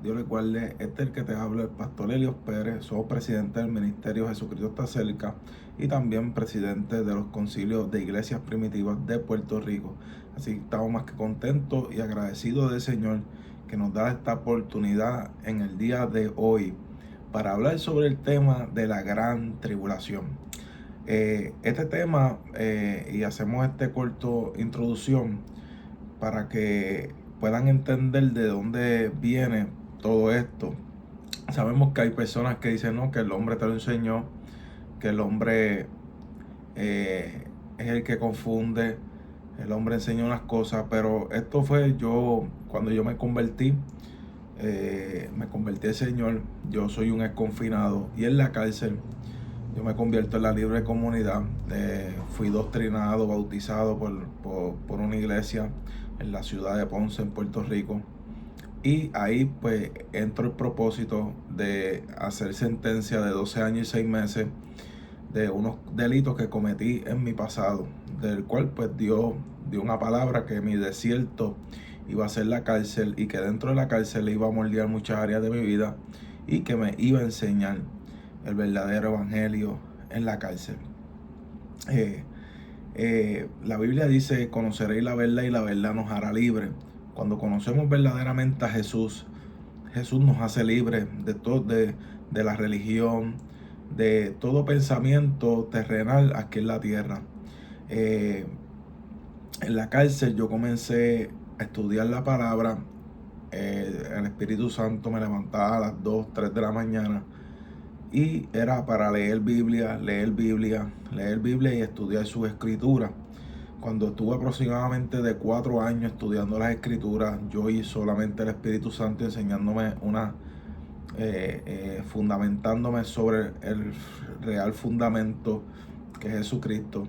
Dios les guarde. Este es el que te habla, el pastor Helios Pérez. Soy presidente del Ministerio Jesucristo está cerca y también presidente de los concilios de iglesias primitivas de Puerto Rico. Así que estamos más que contentos y agradecidos del Señor que nos da esta oportunidad en el día de hoy para hablar sobre el tema de la gran tribulación. Este tema, y hacemos este corto introducción para que puedan entender de dónde viene todo esto. Sabemos que hay personas que dicen, no, que el hombre te lo enseñó, que el hombre es el que confunde, el hombre enseña unas cosas, pero esto fue cuando yo me convertí al Señor. Yo soy un exconfinado y en la cárcel yo me convierto en la libre comunidad. Fui doctrinado, bautizado por una iglesia en la ciudad de Ponce, en Puerto Rico. Y ahí pues entro el propósito de hacer sentencia de 12 años y 6 meses de unos delitos que cometí en mi pasado, del cual pues dio una palabra que mi desierto iba a ser la cárcel y que dentro de la cárcel iba a moldear muchas áreas de mi vida y que me iba a enseñar el verdadero evangelio en la cárcel. La Biblia dice: conoceréis la verdad y la verdad nos hará libre. Cuando conocemos verdaderamente a Jesús, Jesús nos hace libres de todo, de la religión, de todo pensamiento terrenal aquí en la tierra. En la cárcel yo comencé a estudiar la palabra. El Espíritu Santo me levantaba a las 2, 3 de la mañana y era para leer Biblia y estudiar sus escrituras. Cuando estuve aproximadamente de 4 años estudiando las escrituras, yo oí solamente el Espíritu Santo enseñándome fundamentándome sobre el real fundamento que es Jesucristo.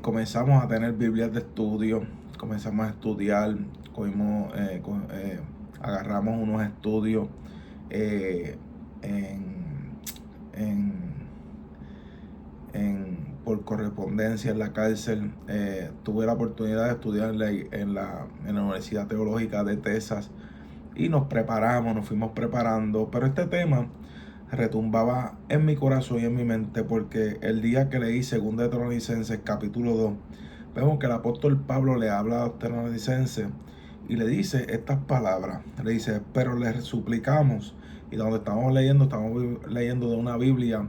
Comenzamos a tener Biblias de estudio, comenzamos a estudiar, agarramos unos estudios por correspondencia en la cárcel. Tuve la oportunidad de estudiar en la Universidad Teológica de Texas y nos fuimos preparando, pero este tema retumbaba en mi corazón y en mi mente porque el día que leí 2 de Tesalonicenses capítulo 2, vemos que el apóstol Pablo le habla a los tesalonicenses y le dice estas palabras. Le dice: pero les suplicamos. Y donde estamos leyendo de una Biblia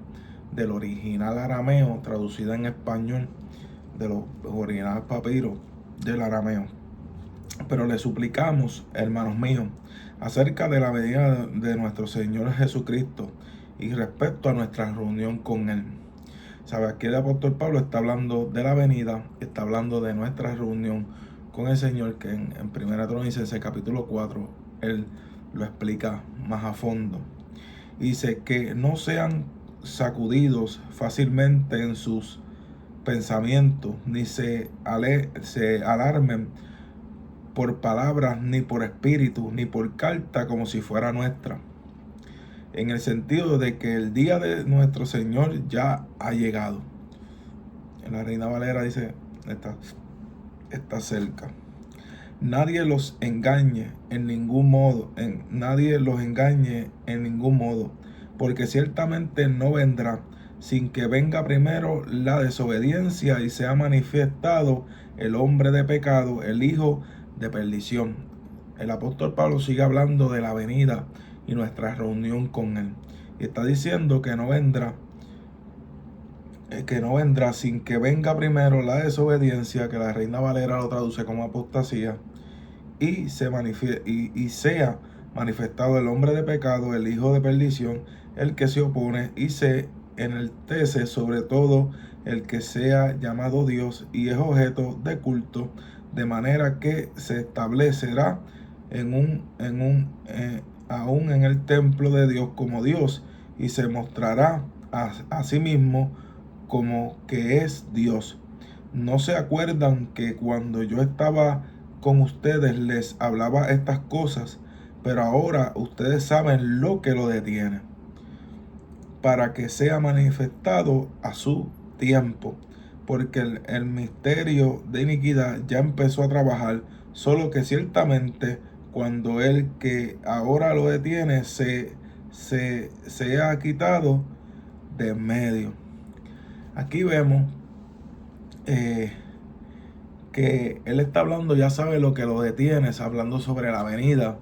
del original arameo, traducida en español, de los originales papiros del arameo. Pero le suplicamos, hermanos míos, acerca de la venida de nuestro Señor Jesucristo y respecto a nuestra reunión con Él. ¿Sabe? Aquí el apóstol Pablo está hablando de la venida, está hablando de nuestra reunión con el Señor, que en 1 Tesalonicenses capítulo 4, Él lo explica más a fondo. Y dice que no sean sacudidos fácilmente en sus pensamientos, ni se alarmen por palabras, ni por espíritu, ni por carta como si fuera nuestra, en el sentido de que el día de nuestro Señor ya ha llegado. En la Reina Valera dice: está cerca. Nadie los engañe en ningún modo, porque ciertamente no vendrá sin que venga primero la desobediencia y sea manifestado el hombre de pecado, el hijo de perdición. El apóstol Pablo sigue hablando de la venida y nuestra reunión con Él. Y está diciendo que no vendrá sin que venga primero la desobediencia, que la Reina Valera lo traduce como apostasía, y sea manifestado el hombre de pecado, el hijo de perdición, el que se opone y se enaltece sobre todo el que sea llamado Dios y es objeto de culto, de manera que se establecerá aún en el templo de Dios como Dios y se mostrará a sí mismo como que es Dios. ¿No se acuerdan que cuando yo estaba con ustedes les hablaba estas cosas? Pero ahora ustedes saben lo que lo detiene, para que sea manifestado a su tiempo, porque el misterio de iniquidad ya empezó a trabajar solo que ciertamente cuando el que ahora lo detiene se ha quitado de en medio. Aquí vemos que él está hablando, ya sabe lo que lo detiene, está hablando sobre la venida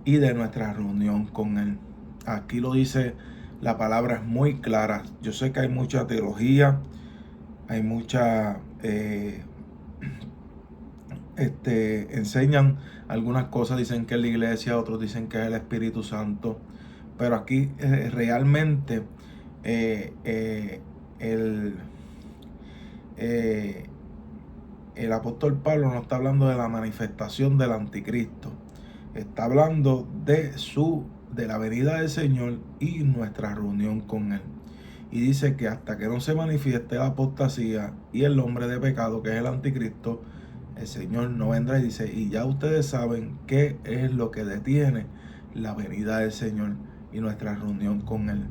y de nuestra reunión con él. Aquí lo dice, la palabra es muy clara. Yo sé que hay mucha teología, hay mucha enseñan algunas cosas, dicen que es la iglesia, otros dicen que es el Espíritu Santo, pero aquí realmente el, eh, el apóstol Pablo no está hablando de la manifestación del anticristo, está hablando de la venida del Señor y nuestra reunión con él. Y dice que hasta que no se manifieste la apostasía y el hombre de pecado, que es el anticristo, el Señor no vendrá. Y dice, y ya ustedes saben qué es lo que detiene la venida del Señor y nuestra reunión con él.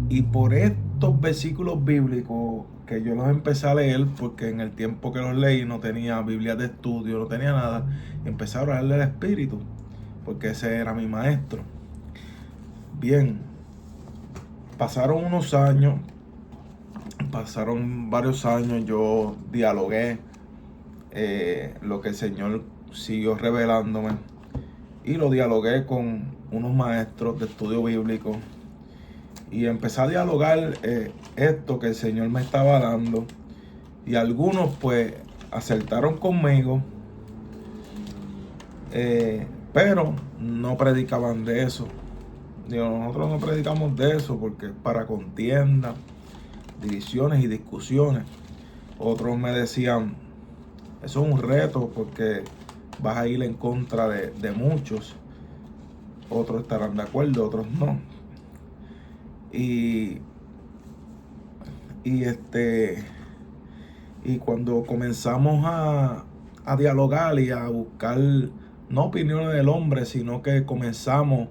Y por estos versículos bíblicos que yo los empecé a leer, porque en el tiempo que los leí no tenía Biblia de estudio, no tenía nada, empecé a orarle al Espíritu, porque ese era mi maestro. Bien, pasaron unos años, pasaron varios años, yo dialogué lo que el Señor siguió revelándome, y lo dialogué con unos maestros de estudio bíblico, y empecé a dialogar esto que el Señor me estaba dando, y algunos pues acertaron conmigo, pero no predicaban de eso. Digo, nosotros no predicamos de eso porque es para contienda, divisiones y discusiones. Otros me decían, eso es un reto porque vas a ir en contra de muchos. Otros estarán de acuerdo, otros no. Y cuando comenzamos a dialogar y a buscar no opiniones del hombre, sino que comenzamos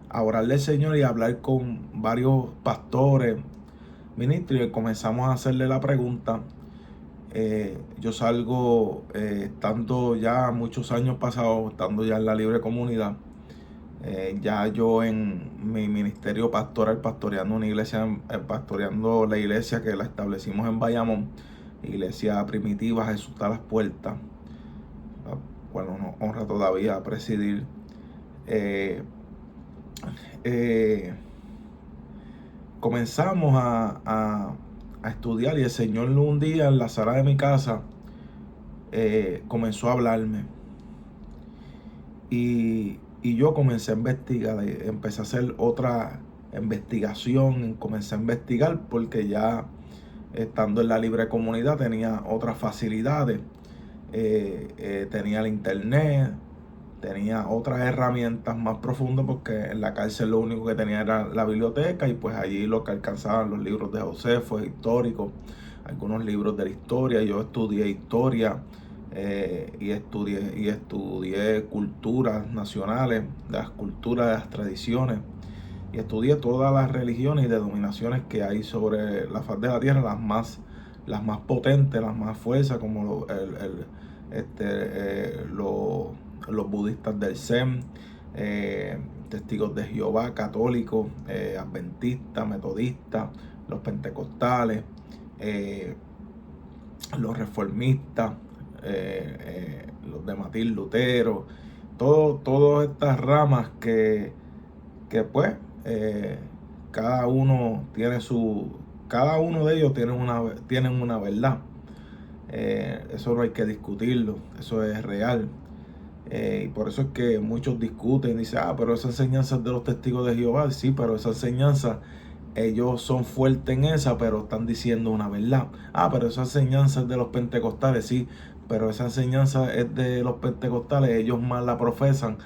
a orarle al Señor y a hablar con varios pastores, ministros, y comenzamos a hacerle la pregunta. Yo salgo, estando ya muchos años pasados, estando ya en la libre comunidad, ya yo en mi ministerio pastoral, pastoreando una iglesia, pastoreando la iglesia que la establecimos en Bayamón, iglesia primitiva Jesús está a las puertas, la cual nos honra todavía presidir. Comenzamos a estudiar, y el Señor un día en la sala de mi casa comenzó a hablarme, y yo comencé a investigar, empecé a hacer otra investigación, comencé a investigar porque ya estando en la libre comunidad tenía otras facilidades, tenía el internet, tenía otras herramientas más profundas, porque en la cárcel lo único que tenía era la biblioteca, y pues allí lo que alcanzaban los libros de Josefo históricos, algunos libros de la historia. Yo estudié historia y estudié culturas nacionales, las culturas, de las tradiciones, y estudié todas las religiones y denominaciones que hay sobre la faz de la tierra, las más potentes, las más fuerzas, como los budistas del Zen, testigos de Jehová, católicos, adventistas, metodistas, los pentecostales, los reformistas, los de Martín Lutero, todas estas ramas que pues cada uno de ellos tienen una verdad. Eso no hay que discutirlo, eso es real. Y por eso es que muchos discuten y dicen, pero esa enseñanza es de los testigos de Jehová. Sí, pero esa enseñanza, ellos son fuertes en esa, pero están diciendo una verdad. Pero esa enseñanza es de los pentecostales. Sí, pero esa enseñanza es de los pentecostales, ellos más la profesan,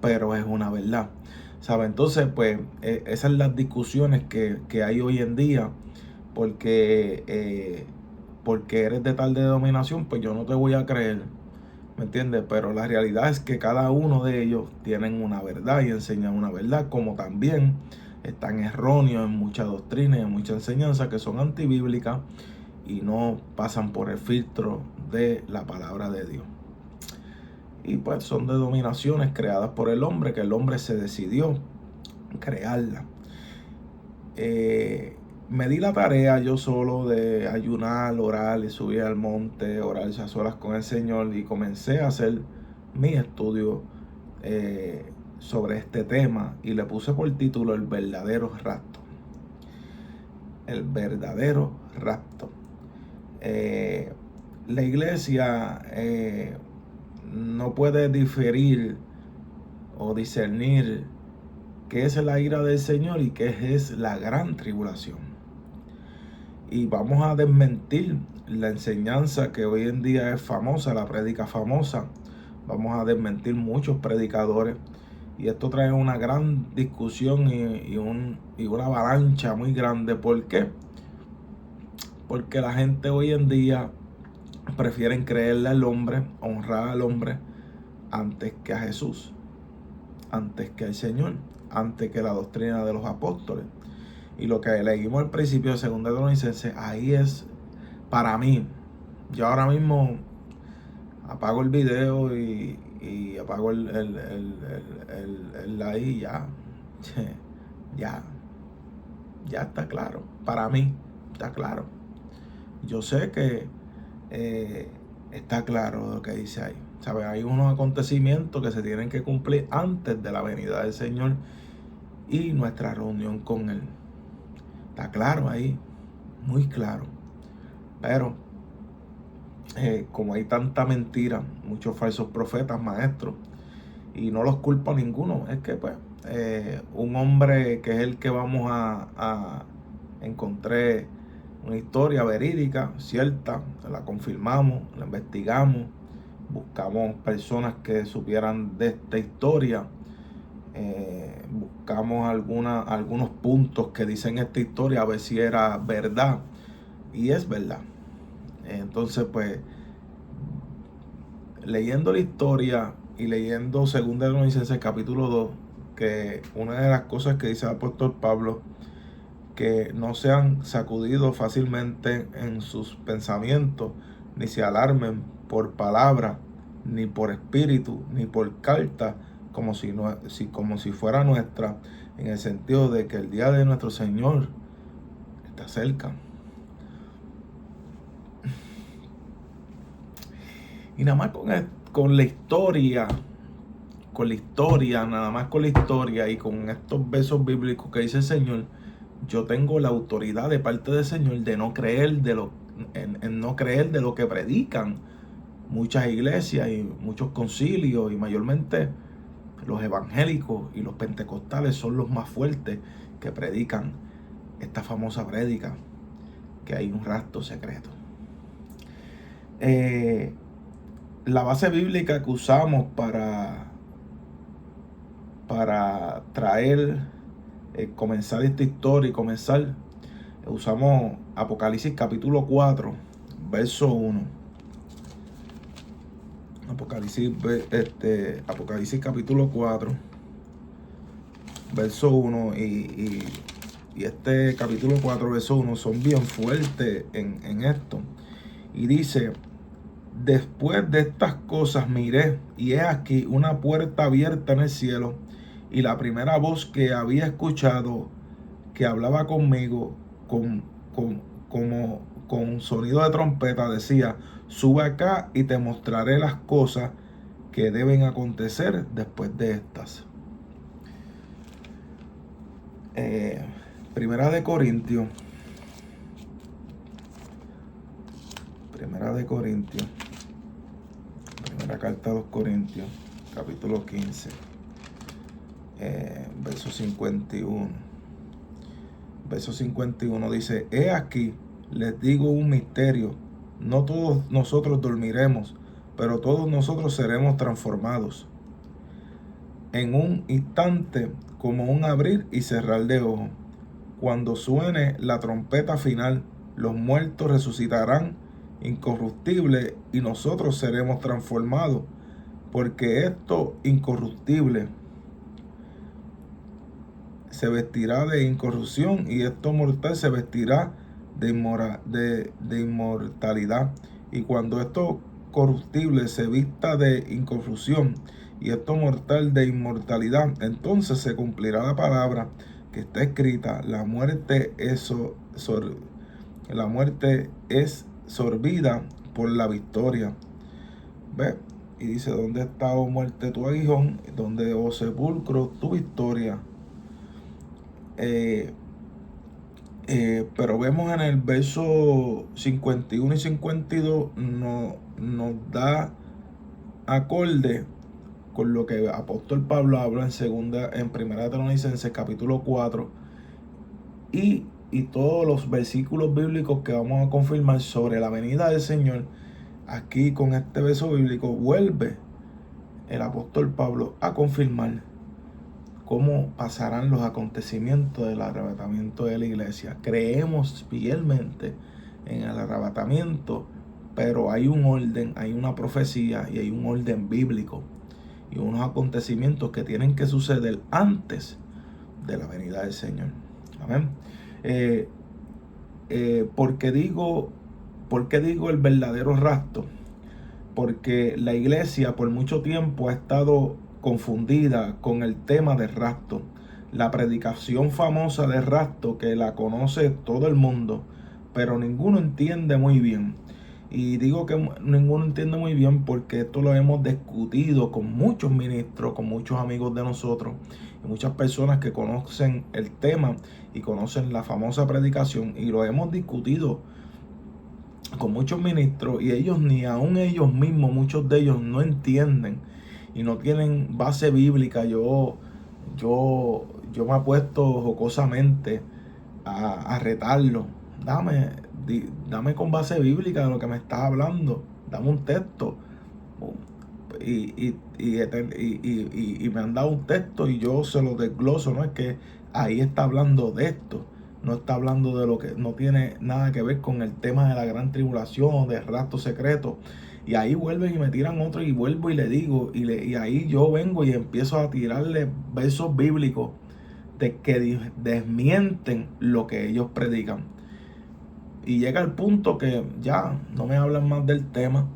pero es una verdad, ¿sabe? Entonces, pues, esas son las discusiones que hay hoy en día, porque eres de tal denominación, pues yo no te voy a creer, ¿me entiendes? Pero la realidad es que cada uno de ellos tienen una verdad y enseñan una verdad, como también están erróneos en muchas doctrinas y en muchas enseñanzas que son antibíblicas, y no pasan por el filtro de la palabra de Dios. Y pues son denominaciones creadas por el hombre, que el hombre se decidió crearla. Me di la tarea yo solo de ayunar, orar y subir al monte, orar a solas con el Señor, y comencé a hacer mi estudio sobre este tema, y le puse por título El verdadero rapto. El verdadero rapto. La iglesia no puede diferir o discernir qué es la ira del Señor y qué es la gran tribulación. Y vamos a desmentir la enseñanza que hoy en día es famosa, la prédica famosa. Vamos a desmentir muchos predicadores, y esto trae una gran discusión y una avalancha muy grande. ¿Por qué? Porque la gente hoy en día prefieren creerle al hombre, honrar al hombre, antes que a Jesús, antes que al Señor, antes que la doctrina de los apóstoles. Y lo que leímos al principio de 2 Tesalonicenses, ahí es, para mí, yo ahora mismo apago el video y apago el like y ya está claro. Para mí está claro. Yo sé que está claro lo que dice ahí. ¿Sabe? Hay unos acontecimientos que se tienen que cumplir antes de la venida del Señor y nuestra reunión con Él. Está claro ahí, muy claro. Pero como hay tanta mentira, muchos falsos profetas, maestros, y no los culpo a ninguno, es que pues un hombre que es el que vamos a encontré una historia verídica, cierta, la confirmamos, la investigamos, buscamos personas que supieran de esta historia, buscamos algunos puntos que dicen esta historia, a ver si era verdad, y es verdad. Entonces pues, leyendo la historia y leyendo 2 Tesalonicenses capítulo 2, que una de las cosas que dice el apóstol Pablo, que no sean sacudidos fácilmente en sus pensamientos, ni se alarmen por palabra, ni por espíritu, ni por carta, como si fuera nuestra, en el sentido de que el día de nuestro Señor está cerca. Y nada más con la historia, nada más con la historia y con estos versos bíblicos que dice el Señor, yo tengo la autoridad de parte del Señor de no creer en no creer de lo que predican muchas iglesias y muchos concilios, y mayormente los evangélicos y los pentecostales son los más fuertes que predican esta famosa prédica, que hay un rapto secreto. La base bíblica que usamos para comenzar esta historia y usamos Apocalipsis capítulo 4, verso 1. Apocalipsis capítulo 4, verso 1, y este capítulo 4, verso 1 son bien fuertes en esto. Y dice: después de estas cosas miré, y he aquí una puerta abierta en el cielo, y la primera voz que había escuchado, que hablaba conmigo con sonido de trompeta, decía: sube acá y te mostraré las cosas que deben acontecer después de estas. Primera carta a los Corintios, capítulo 15, verso 51. Verso 51 dice: he aquí, les digo un misterio, no todos nosotros dormiremos, pero todos nosotros seremos transformados en un instante, como un abrir y cerrar de ojos. Cuando suene la trompeta final, los muertos resucitarán incorruptibles, y nosotros seremos transformados, porque esto incorruptible se vestirá de incorrupción, y esto mortal se vestirá de inmortalidad. Y cuando esto corruptible se vista de incorrupción y esto mortal de inmortalidad, entonces se cumplirá la palabra que está escrita: la muerte es sorbida por la victoria. ¿Ve? Y dice: ¿dónde está, oh muerte, tu aguijón? ¿Dónde, oh sepulcro, tu victoria? Pero vemos en el verso 51 y 52 nos da acorde con lo que el apóstol Pablo habla en Primera de Tesalonicenses capítulo 4 y todos los versículos bíblicos que vamos a confirmar sobre la venida del Señor. Aquí con este verso bíblico vuelve el apóstol Pablo a confirmar cómo pasarán los acontecimientos del arrebatamiento de la iglesia. Creemos fielmente en el arrebatamiento, pero hay un orden, hay una profecía y hay un orden bíblico y unos acontecimientos que tienen que suceder antes de la venida del Señor. Amén. ¿Por qué digo el verdadero rapto? Porque la iglesia por mucho tiempo ha estado confundida con el tema del rapto. La predicación famosa del rapto, que la conoce todo el mundo, pero ninguno entiende muy bien. Y digo que ninguno entiende muy bien porque esto lo hemos discutido con muchos ministros, con muchos amigos de nosotros y muchas personas que conocen el tema y conocen la famosa predicación, y lo hemos discutido con muchos ministros, y ni aún ellos mismos, muchos de ellos no entienden y no tienen base bíblica. Yo me he puesto jocosamente a retarlo. Dame con base bíblica de lo que me estás hablando. Dame un texto. Y me han dado un texto y yo se lo desgloso. No es que ahí está hablando de esto. No está hablando de lo que no tiene nada que ver con el tema de la gran tribulación o del rapto secreto. Y ahí vuelven y me tiran otro, y vuelvo y le digo, y ahí yo vengo y empiezo a tirarle versos bíblicos de que desmienten lo que ellos predican. Y llega el punto que ya no me hablan más del tema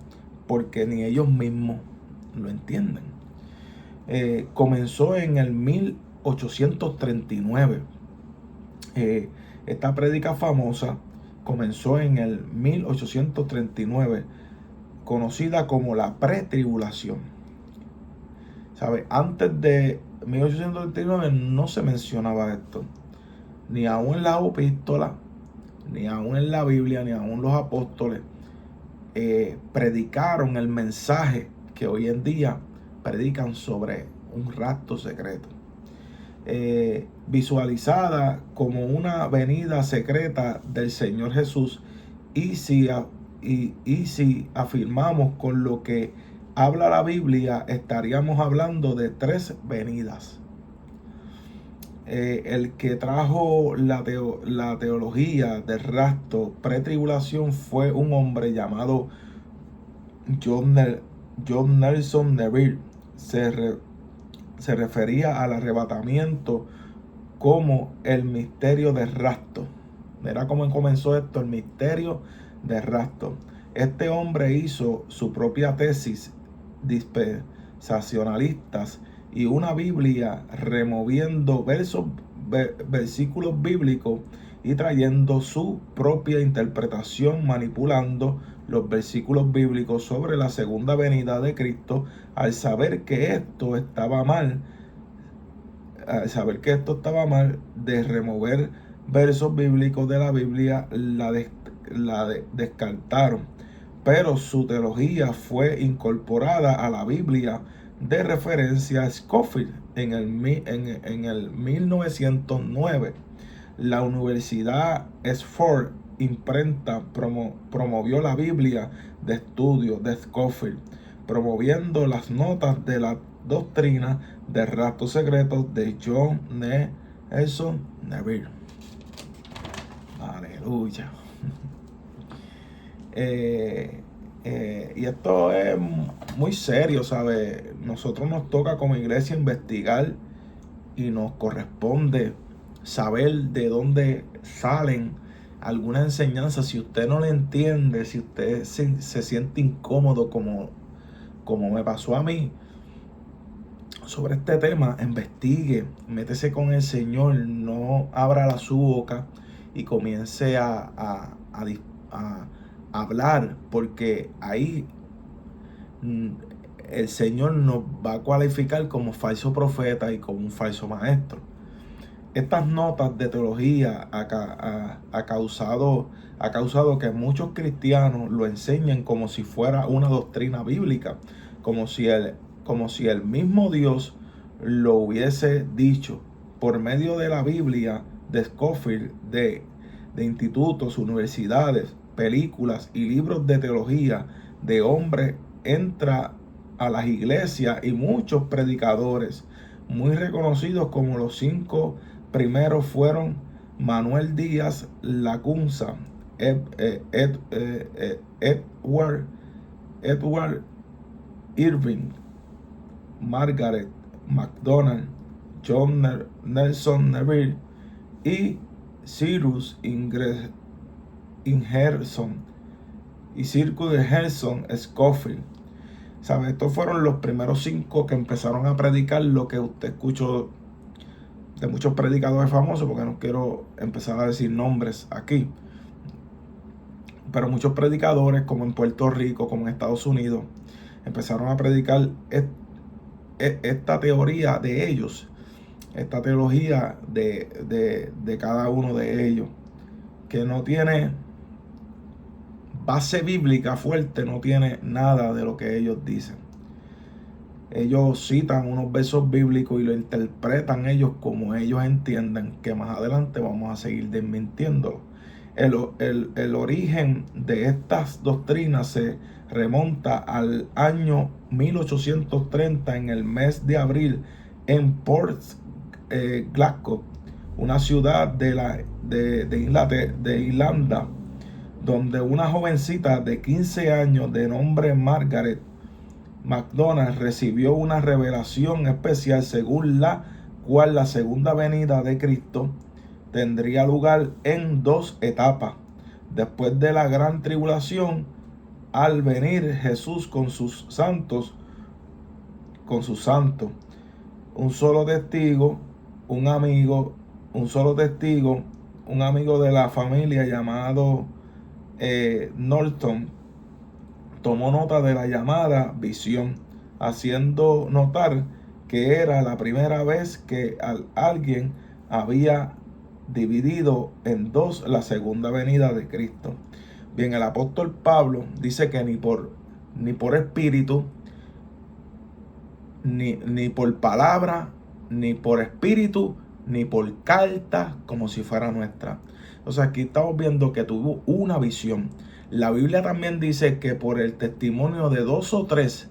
porque ni ellos mismos lo entienden. Comenzó en el 1839. Esta prédica famosa comenzó en el 1839, conocida como la pretribulación. ¿Sabe? Antes de 1839 no se mencionaba esto, ni aún en las epístolas, ni aún en la Biblia, ni aún los apóstoles predicaron el mensaje que hoy en día predican sobre un rapto secreto. Visualizada como una venida secreta del Señor Jesús, y si afirmamos con lo que habla la Biblia, estaríamos hablando de 3 venidas. El que trajo la teología del rapto pretribulación fue un hombre llamado John Nelson Neville. Se refería al arrebatamiento como el misterio del rapto. Mira cómo comenzó esto: el misterio del rapto. Este hombre hizo su propia tesis dispensacionalistas y una Biblia, removiendo versículos bíblicos y trayendo su propia interpretación, manipulando los versículos bíblicos sobre la segunda venida de Cristo. Al saber que esto estaba mal, de remover versos bíblicos de la Biblia, la descartaron. Pero su teología fue incorporada a la Biblia de referencia Scofield en el 1909. La Universidad Oxford imprenta promovió la Biblia de estudio de Scofield, promoviendo las notas de la doctrina del rapto secreto de John Nelson Neville. Aleluya. Y esto es muy serio, ¿sabe? Nosotros nos toca como iglesia investigar y nos corresponde saber de dónde salen alguna enseñanza, si usted no la entiende, si usted se siente incómodo como me pasó a mí, sobre este tema, investigue, métese con el Señor, no abra su boca y comience a hablar, porque ahí el Señor nos va a cualificar como falso profeta y como un falso maestro. Estas notas de teología ha causado que muchos cristianos lo enseñen como si fuera una doctrina bíblica, como si el mismo Dios lo hubiese dicho por medio de la Biblia, de Scofield, de institutos, universidades, películas y libros de teología de hombres. Entra a las iglesias y muchos predicadores muy reconocidos, como los 5 primeros fueron Manuel Díaz Lacunza, Edward Irving, Margaret MacDonald, John Nelson Neville y Cyrus Ingerson y Circus de Gerson Scofield. ¿Sabe? Estos fueron los primeros 5 que empezaron a predicar lo que usted escuchó de muchos predicadores famosos, porque no quiero empezar a decir nombres aquí. Pero muchos predicadores, como en Puerto Rico, como en Estados Unidos, empezaron a predicar esta teoría de ellos, esta teología de cada uno de ellos, que no tiene base bíblica fuerte, no tiene nada de lo que ellos dicen. Ellos citan unos versos bíblicos y lo interpretan ellos como ellos entienden, que más adelante vamos a seguir desmintiéndolo. El origen de estas doctrinas se remonta al año 1830, en el mes de abril, en Port Glasgow, una ciudad de Irlanda, donde una jovencita de 15 años de nombre Margaret MacDonald recibió una revelación especial, según la cual la segunda venida de Cristo tendría lugar en 2 etapas. Después de la gran tribulación, al venir Jesús con sus santos, un solo testigo, un amigo de la familia llamado Norton, tomó nota de la llamada visión, haciendo notar que era la primera vez que alguien había dividido en 2 la segunda venida de Cristo. Bien, el apóstol Pablo dice que ni por espíritu, ni por palabra, ni por espíritu, ni por carta, como si fuera nuestra. O sea, aquí estamos viendo que tuvo una visión. La Biblia también dice que por el testimonio de 2 o 3,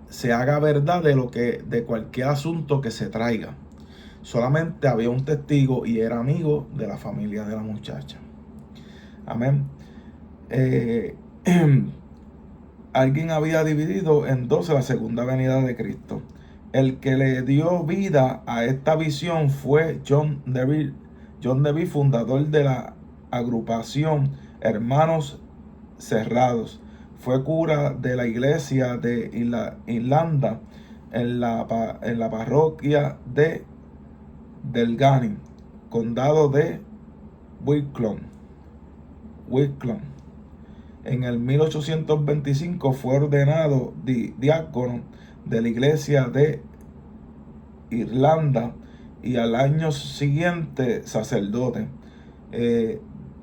se haga verdad de cualquier asunto que se traiga. Solamente había un testigo y era amigo de la familia de la muchacha. Amén. Alguien había dividido en 2 la segunda venida de Cristo. El que le dio vida a esta visión fue John Neville, fundador de la agrupación Hermanos Cerrados. Fue cura de la iglesia de Irlanda en la parroquia de Delgany, condado de Wicklow. En el 1825 fue ordenado diácono de la iglesia de Irlanda y al año siguiente sacerdote.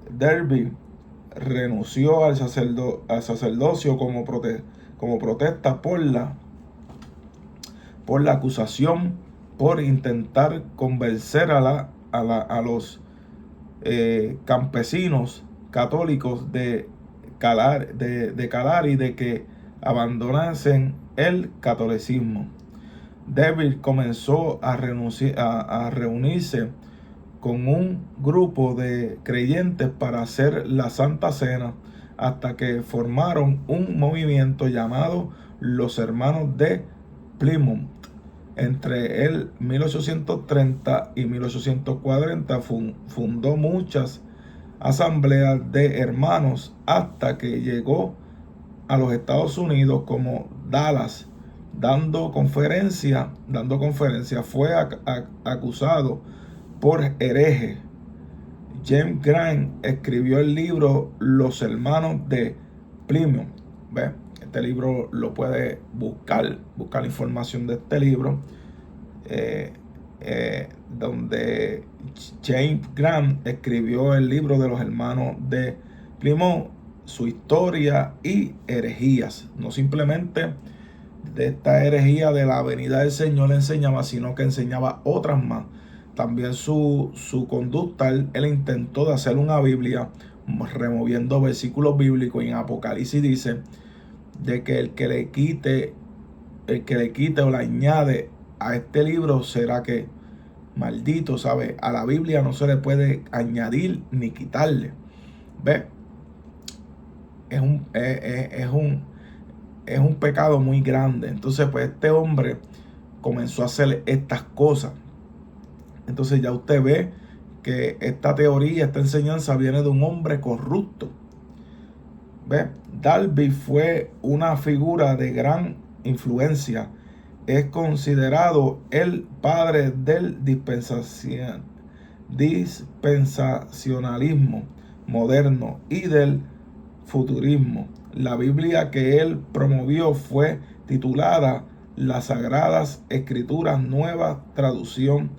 Derby renunció al sacerdocio como protesta por la acusación por intentar convencer a los campesinos católicos de calar y de que abandonasen el catolicismo. Derby comenzó a reunirse con un grupo de creyentes para hacer la Santa Cena, hasta que formaron un movimiento llamado los Hermanos de Plymouth. Entre el 1830 y 1840 fundó muchas asambleas de hermanos hasta que llegó a los Estados Unidos como Dallas, dando conferencia. Fue acusado por hereje. James Grant escribió el libro Los Hermanos de Plymouth. ¿Ve? Este libro lo puede buscar información de este libro, donde James Grant escribió el libro de los hermanos de Plymouth, su historia y herejías. No simplemente de esta herejía de la venida del Señor enseñaba, sino que enseñaba otras más. También su conducta, él intentó de hacer una Biblia removiendo versículos bíblicos. Y en Apocalipsis dice de que el que le quite o le añade a este libro será que maldito, ¿sabe? A la Biblia no se le puede añadir ni quitarle. ¿Ve? Es un pecado muy grande. Entonces, pues este hombre comenzó a hacer estas cosas. Entonces ya usted ve que esta teoría, esta enseñanza viene de un hombre corrupto. ¿Ve? Darby fue una figura de gran influencia. Es considerado el padre del dispensacionalismo moderno y del futurismo. La Biblia que él promovió fue titulada Las Sagradas Escrituras Nueva Traducción,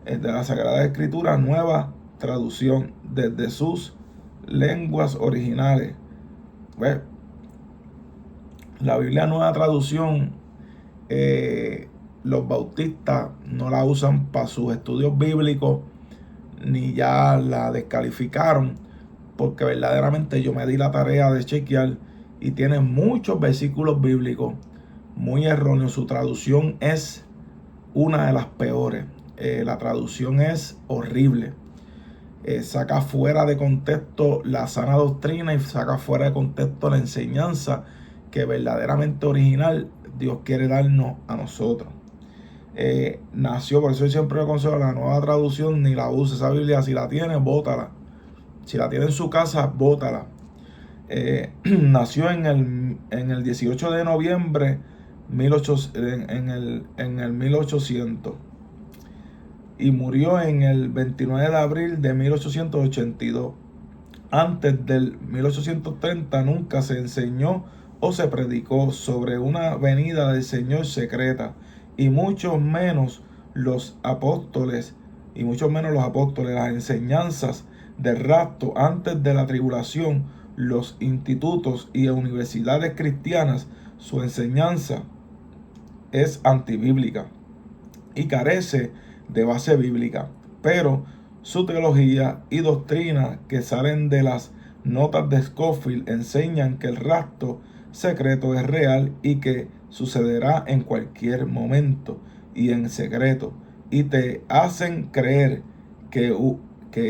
de las Sagradas Escrituras Nueva Traducción desde sus lenguas originales. ¿Ve? La Biblia Nueva Traducción, los bautistas no la usan para sus estudios bíblicos, ni ya la descalificaron, porque verdaderamente yo me di la tarea de chequear y tiene muchos versículos bíblicos muy erróneos. Su traducción es una de las peores. La traducción es horrible. Saca fuera de contexto la sana doctrina y saca fuera de contexto la enseñanza que verdaderamente original Dios quiere darnos a nosotros. Nació, por eso yo siempre le aconsejo la Nueva Traducción, ni la use esa Biblia. Si la tiene, bótala. Si la tiene en su casa, bótala. Nació en el 18 de noviembre en el 1800 y murió en el 29 de abril de 1882. Antes del 1830 nunca se enseñó o se predicó sobre una venida del Señor secreta, y mucho menos los apóstoles, las enseñanzas del rapto antes de la tribulación, los institutos y universidades cristianas. Su enseñanza es antibíblica y carece de base bíblica, pero su teología y doctrina que salen de las notas de Scofield enseñan que el rapto secreto es real y que sucederá en cualquier momento y en secreto, y te hacen creer que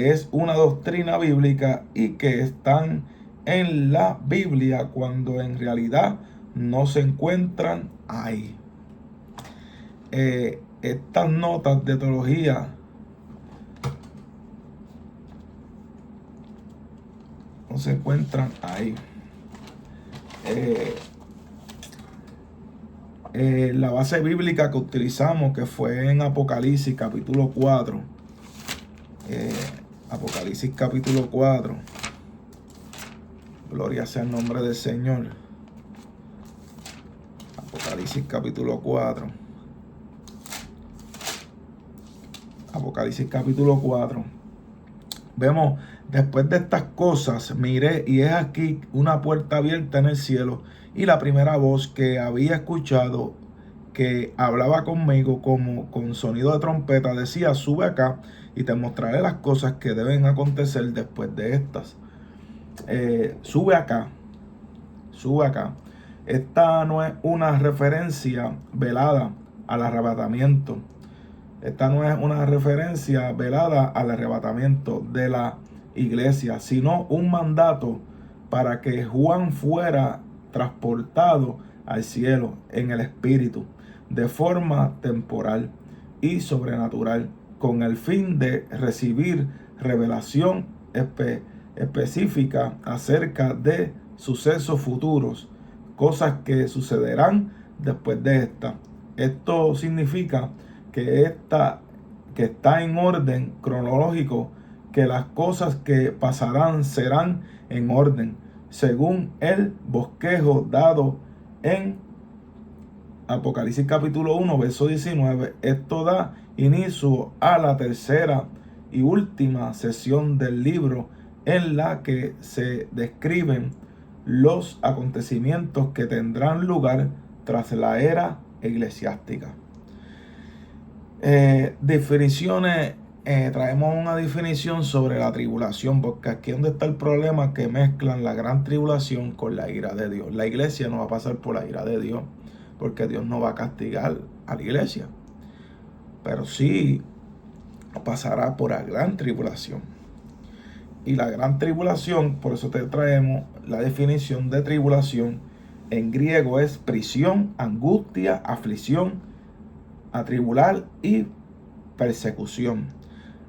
es una doctrina bíblica y que están en la Biblia cuando en realidad no se encuentran ahí. Estas notas de teología no se encuentran ahí. La base bíblica que utilizamos, que fue en Apocalipsis capítulo 4, Apocalipsis capítulo 4, gloria sea el nombre del Señor. Apocalipsis capítulo 4. Apocalipsis capítulo 4. Vemos, después de estas cosas, miré y es aquí una puerta abierta en el cielo, y la primera voz que había escuchado, que hablaba conmigo como con sonido de trompeta, decía: sube acá y te mostraré las cosas que deben acontecer después de estas. Sube acá. Esta no es una referencia velada al arrebatamiento. Esta no es una referencia velada al arrebatamiento de la iglesia, sino un mandato para que Juan fuera transportado al cielo en el Espíritu. de forma temporal y sobrenatural, con el fin de recibir revelación específica acerca de sucesos futuros, cosas que sucederán después de esta. Esto significa que está en orden cronológico, que las cosas que pasarán serán en orden, según el bosquejo dado en Apocalipsis capítulo 1, verso 19. Esto da inicio a la tercera y última sesión del libro, en la que se describen los acontecimientos que tendrán lugar tras la era eclesiástica. Definiciones. Traemos una definición sobre la tribulación, porque aquí es donde está el problema, que mezclan la gran tribulación con la ira de Dios. La iglesia no va a pasar por la ira de Dios, porque Dios no va a castigar a la iglesia, pero sí pasará por la gran tribulación. Y la gran tribulación, por eso te traemos la definición de tribulación. En griego es prisión, angustia, aflicción, atribular y persecución.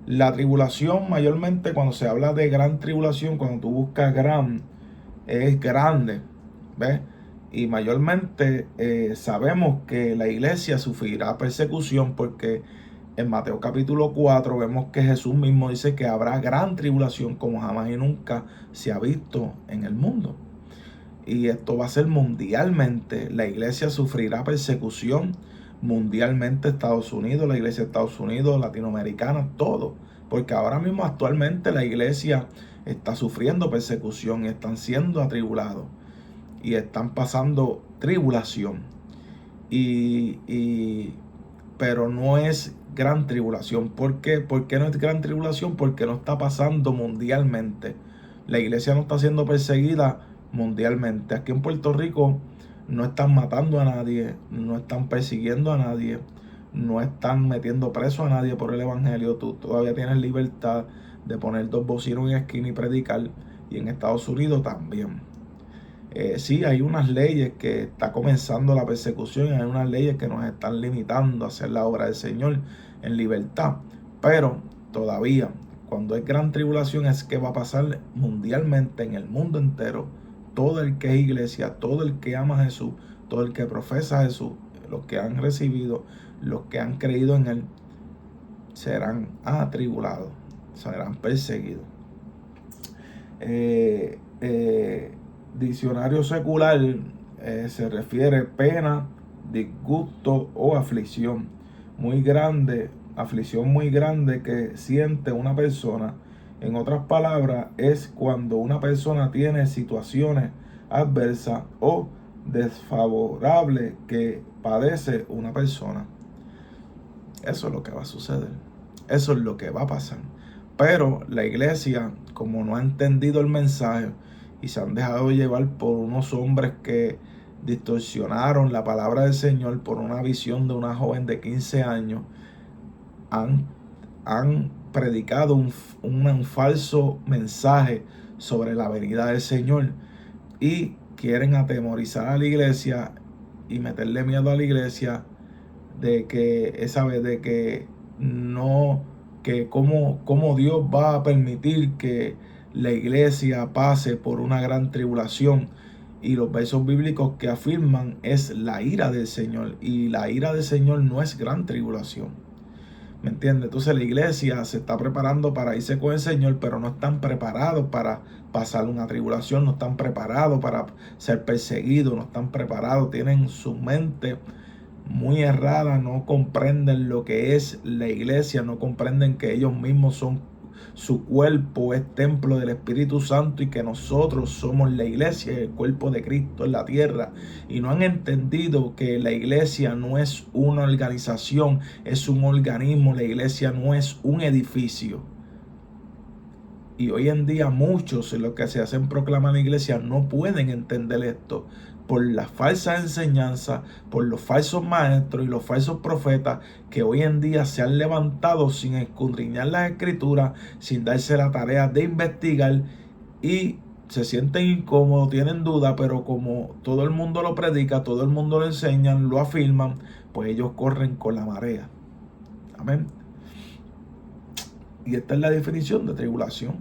La tribulación, mayormente cuando se habla de gran tribulación, cuando tú buscas gran, es grande, ¿ves? Y mayormente sabemos que la iglesia sufrirá persecución, porque en Mateo capítulo 4 vemos que Jesús mismo dice que habrá gran tribulación como jamás y nunca se ha visto en el mundo. Y esto va a ser mundialmente. La iglesia sufrirá persecución mundialmente. Estados Unidos, la iglesia de Estados Unidos, latinoamericana, todo. Porque ahora mismo actualmente la iglesia está sufriendo persecución y están siendo atribulados. Y están pasando tribulación. Pero no es gran tribulación. ¿Por qué? ¿Por qué no es gran tribulación? Porque no está pasando mundialmente. La iglesia no está siendo perseguida mundialmente. Aquí en Puerto Rico no están matando a nadie, no están persiguiendo a nadie, no están metiendo preso a nadie por el evangelio. Tú todavía tienes libertad de poner 2 bocinos en esquina y predicar. Y en Estados Unidos también. Sí, hay unas leyes que está comenzando la persecución, hay unas leyes que nos están limitando a hacer la obra del Señor en libertad, pero todavía, cuando hay gran tribulación, es que va a pasar mundialmente, en el mundo entero. Todo el que es iglesia, todo el que ama a Jesús, todo el que profesa a Jesús, los que han recibido, los que han creído en Él, serán atribulados, serán perseguidos. Diccionario secular se refiere pena, disgusto o aflicción muy grande, aflicción muy grande que siente una persona. En otras palabras, es cuando una persona tiene situaciones adversas o desfavorables que padece una persona. Eso es lo que va a suceder. Eso es lo que va a pasar. Pero la iglesia, como no ha entendido el mensaje y se han dejado llevar por unos hombres que distorsionaron la palabra del Señor por una visión de una joven de 15 años, han predicado un falso mensaje sobre la venida del Señor y quieren atemorizar a la iglesia y meterle miedo a la iglesia de que no, que cómo Dios va a permitir que la iglesia pase por una gran tribulación. Y los versos bíblicos que afirman es la ira del Señor, y la ira del Señor no es gran tribulación. ¿Me entiendes? Entonces la iglesia se está preparando para irse con el Señor, pero no están preparados para pasar una tribulación, no están preparados para ser perseguidos, no están preparados, tienen su mente muy errada, no comprenden lo que es la iglesia, no comprenden que ellos mismos son, su cuerpo es templo del Espíritu Santo y que nosotros somos la iglesia, el cuerpo de Cristo en la tierra, y no han entendido que la iglesia no es una organización, es un organismo. La iglesia no es un edificio. Y hoy en día muchos en los que se hacen proclamar la iglesia no pueden entender esto por las falsas enseñanzas, por los falsos maestros y los falsos profetas que hoy en día se han levantado sin escudriñar las escrituras, sin darse la tarea de investigar, y se sienten incómodos, tienen dudas, pero como todo el mundo lo predica, todo el mundo lo enseña, lo afirman, pues ellos corren con la marea. Amén. Y esta es la definición de tribulación.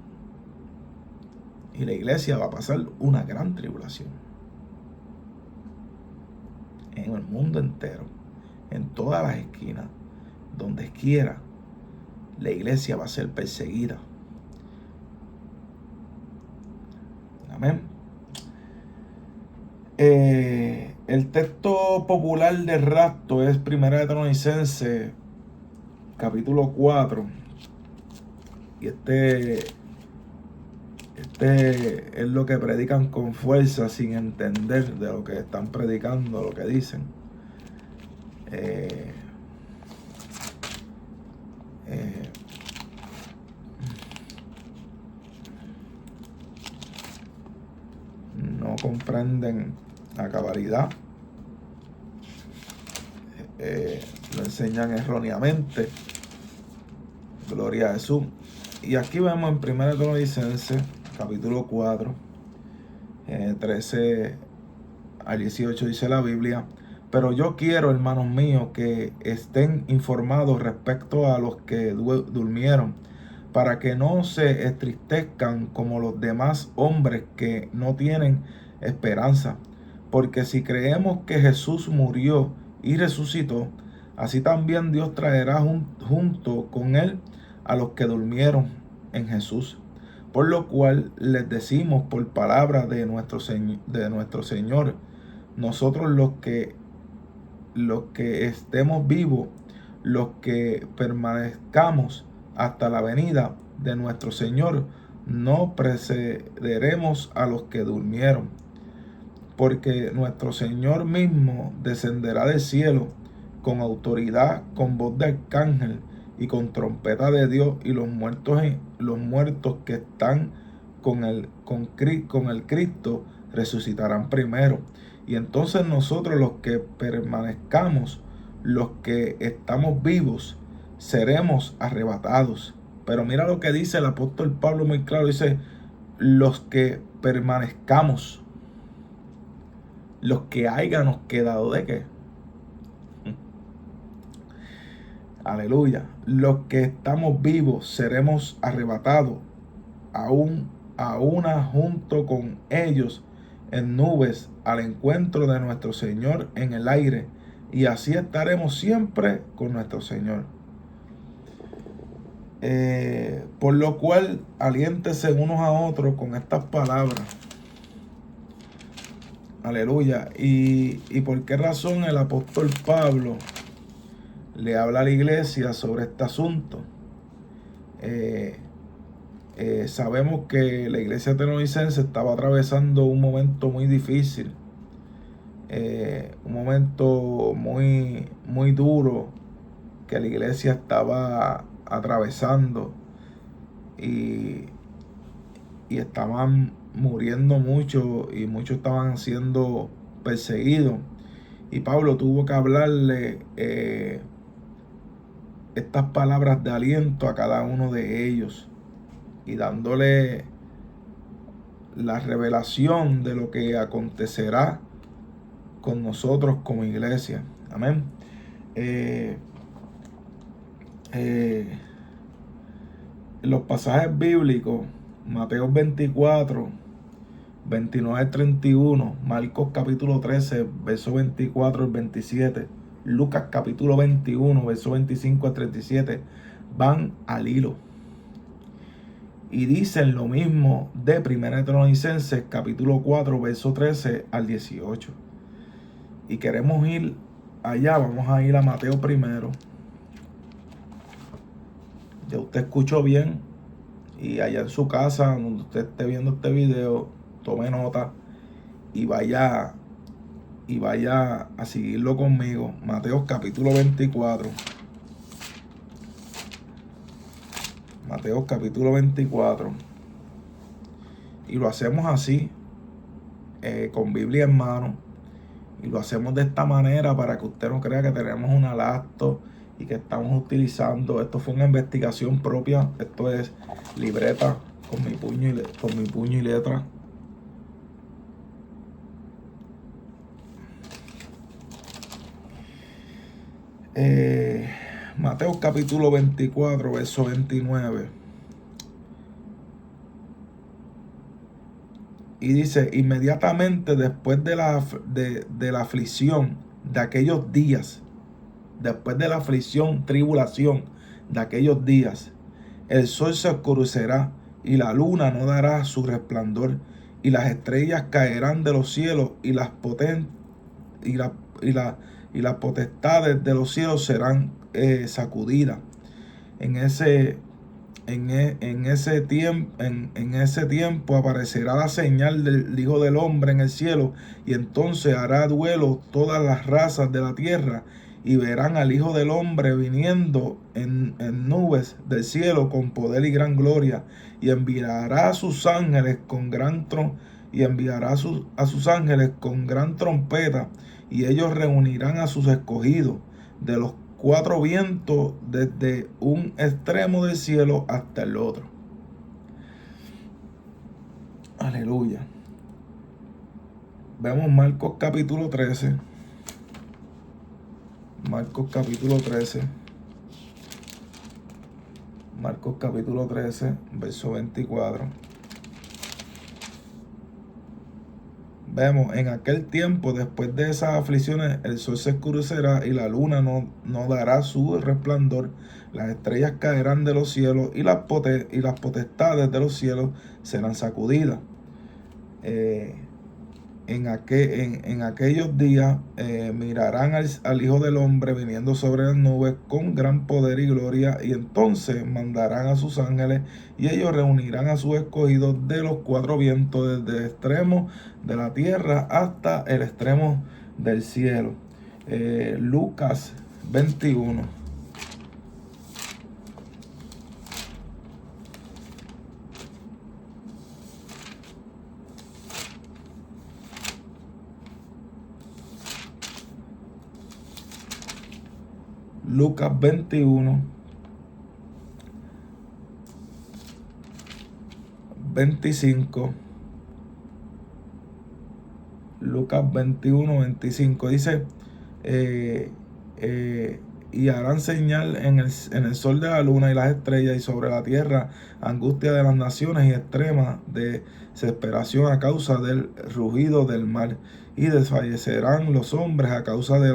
Y la iglesia va a pasar una gran tribulación. En el mundo entero, en todas las esquinas, donde quiera, la iglesia va a ser perseguida. Amén. El texto popular del rapto es 1 de Tesalonicenses, capítulo 4. Y este es lo que predican con fuerza, sin entender de lo que están predicando, lo que dicen. No comprenden la cabalidad. Lo enseñan erróneamente. Gloria a Jesús. Y aquí vemos en 1 de Tesalonicenses, capítulo 4, 13 al 18, dice la Biblia: pero yo quiero, hermanos míos, que estén informados respecto a los que durmieron, para que no se entristezcan como los demás hombres que no tienen esperanza. Porque si creemos que Jesús murió y resucitó, así también Dios traerá junto con él a los que durmieron en Jesús. Por lo cual les decimos por palabra de nuestro Señor, nosotros los que estemos vivos, los que permanezcamos hasta la venida de nuestro Señor, no precederemos a los que durmieron. Porque nuestro Señor mismo descenderá del cielo con autoridad, con voz de arcángel y con trompeta de Dios, y los muertos que están con el Cristo resucitarán primero. Y entonces nosotros, los que permanezcamos, los que estamos vivos, seremos arrebatados. Pero mira lo que dice el apóstol Pablo muy claro, dice: los que permanezcamos, los que hayamos quedado ¿de qué? Aleluya. Los que estamos vivos seremos arrebatados a una junto con ellos en nubes al encuentro de nuestro Señor en el aire, y así estaremos siempre con nuestro Señor. Por lo cual, aliéntese unos a otros con estas palabras. Aleluya. ¿Y por qué razón el apóstol Pablo le habla a la iglesia sobre este asunto? Sabemos que la iglesia tesalonicense estaba atravesando un momento muy difícil, un momento muy, muy duro que la iglesia estaba atravesando, y estaban muriendo muchos, y muchos estaban siendo perseguidos, y Pablo tuvo que hablarle estas palabras de aliento a cada uno de ellos, y dándole la revelación de lo que acontecerá con nosotros como iglesia. Amén. Los pasajes bíblicos: Mateo 24, 29 al 31, Marcos capítulo 13, verso 24 al 27, Lucas capítulo 21, verso 25 al 37, van al hilo. Y dicen lo mismo de 1 de Tesalonicenses capítulo 4, verso 13 al 18. Y queremos ir allá, vamos a ir a Mateo primero. Ya usted escuchó bien, y allá en su casa, donde usted esté viendo este video, tome nota y vaya a seguirlo conmigo. Mateo capítulo 24. Mateo capítulo 24. Y lo hacemos así, con Biblia en mano. Y lo hacemos de esta manera para que usted no crea que tenemos una laptop y que estamos utilizando. Esto fue una investigación propia. Esto es libreta con mi puño y letra. Mateo capítulo 24, verso 29. Y dice, inmediatamente después de la aflicción de aquellos días, después de la aflicción, tribulación de aquellos días, el sol se oscurecerá y la luna no dará su resplandor y las estrellas caerán de los cielos y las potestades de los cielos serán sacudidas. En ese tiempo aparecerá la señal del Hijo del Hombre en el cielo, y entonces hará duelo todas las razas de la tierra, y verán al Hijo del Hombre viniendo en nubes del cielo con poder y gran gloria, y enviará a sus ángeles con gran a sus ángeles con gran trompeta, y ellos reunirán a sus escogidos de los cuatro vientos desde un extremo del cielo hasta el otro. Aleluya. Vemos Marcos capítulo 13. Marcos capítulo 13. Marcos capítulo 13, verso 24. Vemos, en aquel tiempo, después de esas aflicciones, el sol se oscurecerá y la luna no dará su resplandor, las estrellas caerán de los cielos y las potestades de los cielos serán sacudidas. En aquellos días mirarán al Hijo del Hombre viniendo sobre las nubes con gran poder y gloria, y entonces mandarán a sus ángeles, y ellos reunirán a sus escogidos de los cuatro vientos, desde el extremo de la tierra hasta el extremo del cielo. Lucas 21. Lucas 21, 25. Lucas 21, 25 dice, y harán señal en el sol de la luna y las estrellas, y sobre la tierra angustia de las naciones y extrema desesperación a causa del rugido del mar, y desfallecerán los hombres a causa de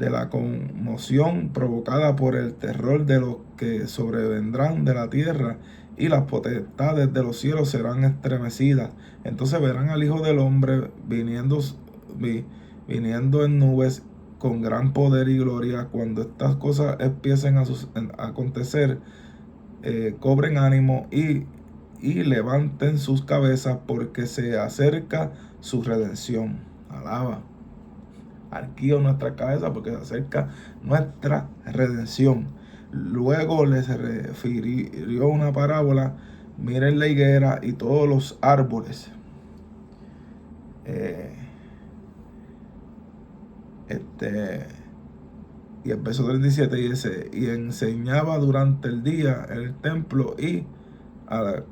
la conmoción provocada por el terror de los que sobrevendrán de la tierra, y las potestades de los cielos serán estremecidas. Entonces verán al Hijo del Hombre viniendo en nubes con gran poder y gloria. Cuando estas cosas empiecen a acontecer, cobren ánimo y levanten sus cabezas, porque se acerca su redención. Alaba. Arquío nuestra cabeza, porque se acerca nuestra redención. Luego les refirió una parábola: miren la higuera y todos los árboles. Y el verso 37 dice, y enseñaba durante el día en el templo, y a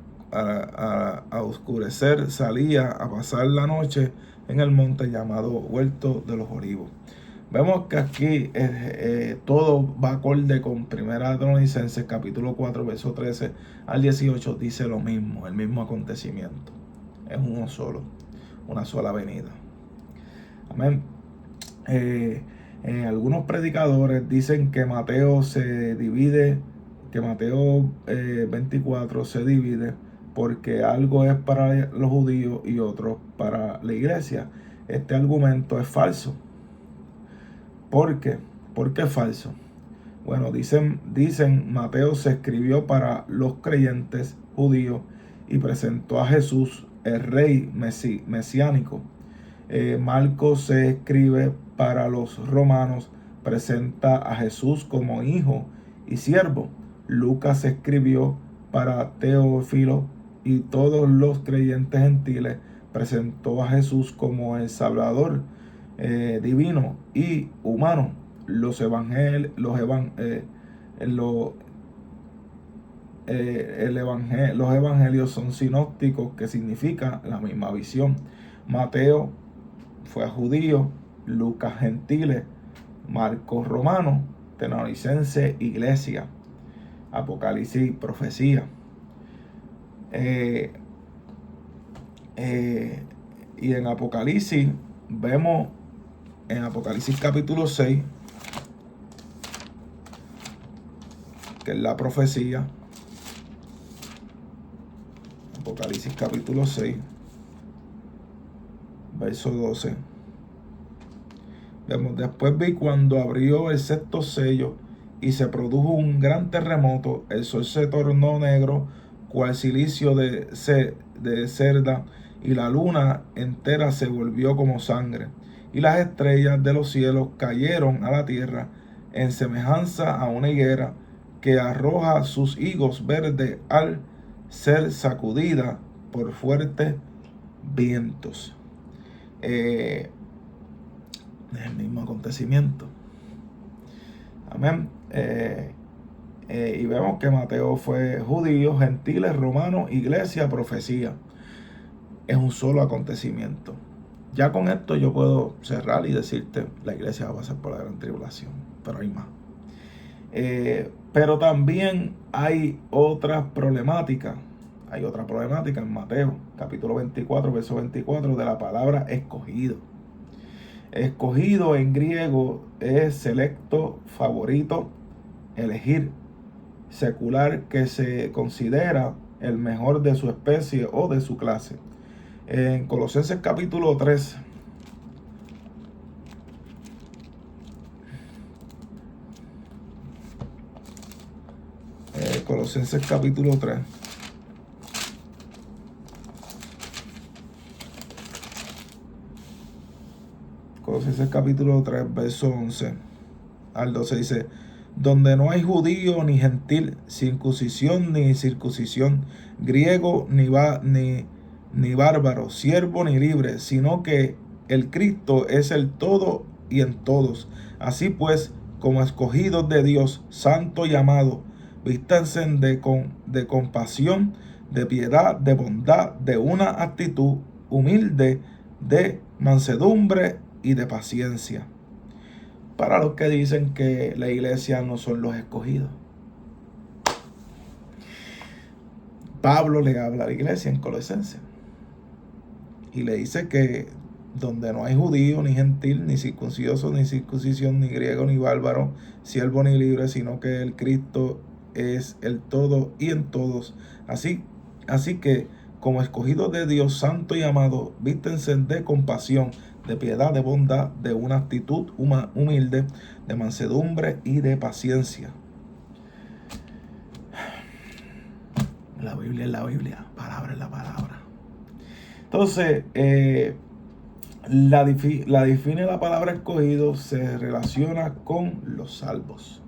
oscurecer salía a pasar la noche en el monte llamado Huerto de los Olivos. Vemos que aquí todo va acorde con Primera de Tesalonicenses capítulo 4, verso 13 al 18, dice lo mismo, el mismo acontecimiento. Es uno solo, una sola venida. Amén. Algunos predicadores dicen que Mateo 24 se divide porque algo es para los judíos y otro para la iglesia. Este argumento es falso. ¿Por qué? ¿Por qué es falso? Bueno, dicen Mateo se escribió para los creyentes judíos y presentó a Jesús, el rey mesiánico. Marcos se escribe para los romanos, presenta a Jesús como hijo y siervo. Lucas se escribió para Teófilo y todos los creyentes gentiles, presentó a Jesús como el Salvador divino y humano. Los evangelios son sinópticos, que significa la misma visión. Mateo fue a judíos, Lucas gentiles, Marcos romano, Tesalonicenses, iglesia. Apocalipsis, profecía. Y en Apocalipsis vemos, en Apocalipsis capítulo 6, que es la profecía. Apocalipsis capítulo 6, verso 12. Vemos: después vi cuando abrió el sexto sello y se produjo un gran terremoto. El sol se tornó negro, cual silicio de cerda, y la luna entera se volvió como sangre. Y las estrellas de los cielos cayeron a la tierra en semejanza a una higuera que arroja sus higos verdes al ser sacudida por fuertes vientos. El mismo acontecimiento. Amén. Y vemos que Mateo fue judío, gentiles, romanos, iglesia, profecía. Es un solo acontecimiento. Ya con esto yo puedo cerrar y decirte: la iglesia va a pasar por la gran tribulación, pero hay más. Pero también hay otras problemáticas. Hay otra problemática en Mateo, capítulo 24, verso 24, de la palabra escogido. Escogido en griego es selecto, favorito, elegir. Secular, que se considera el mejor de su especie o de su clase. En Colosenses capítulo 3, Colosenses capítulo 3, Colosenses capítulo 3, verso 11 al 12 dice: donde no hay judío ni gentil, circuncisión ni circuncisión, griego ni bárbaro, siervo ni libre, sino que el Cristo es el todo y en todos. Así pues, como escogidos de Dios, santo y amado, vístanse de compasión, de piedad, de bondad, de una actitud humilde, de mansedumbre y de paciencia. Para los que dicen que la iglesia no son los escogidos, Pablo le habla a la iglesia en Colosenses y le dice que donde no hay judío, ni gentil, ni circunciso, ni circuncisión, ni griego, ni bárbaro, siervo ni libre, sino que el Cristo es el todo y en todos. Así que, como escogidos de Dios, santo y amado, vístense de compasión, de piedad, de bondad, de una actitud humilde, de mansedumbre y de paciencia. La Biblia es la Biblia, palabra es la palabra. Entonces, la define la palabra escogido, se relaciona con los salvos.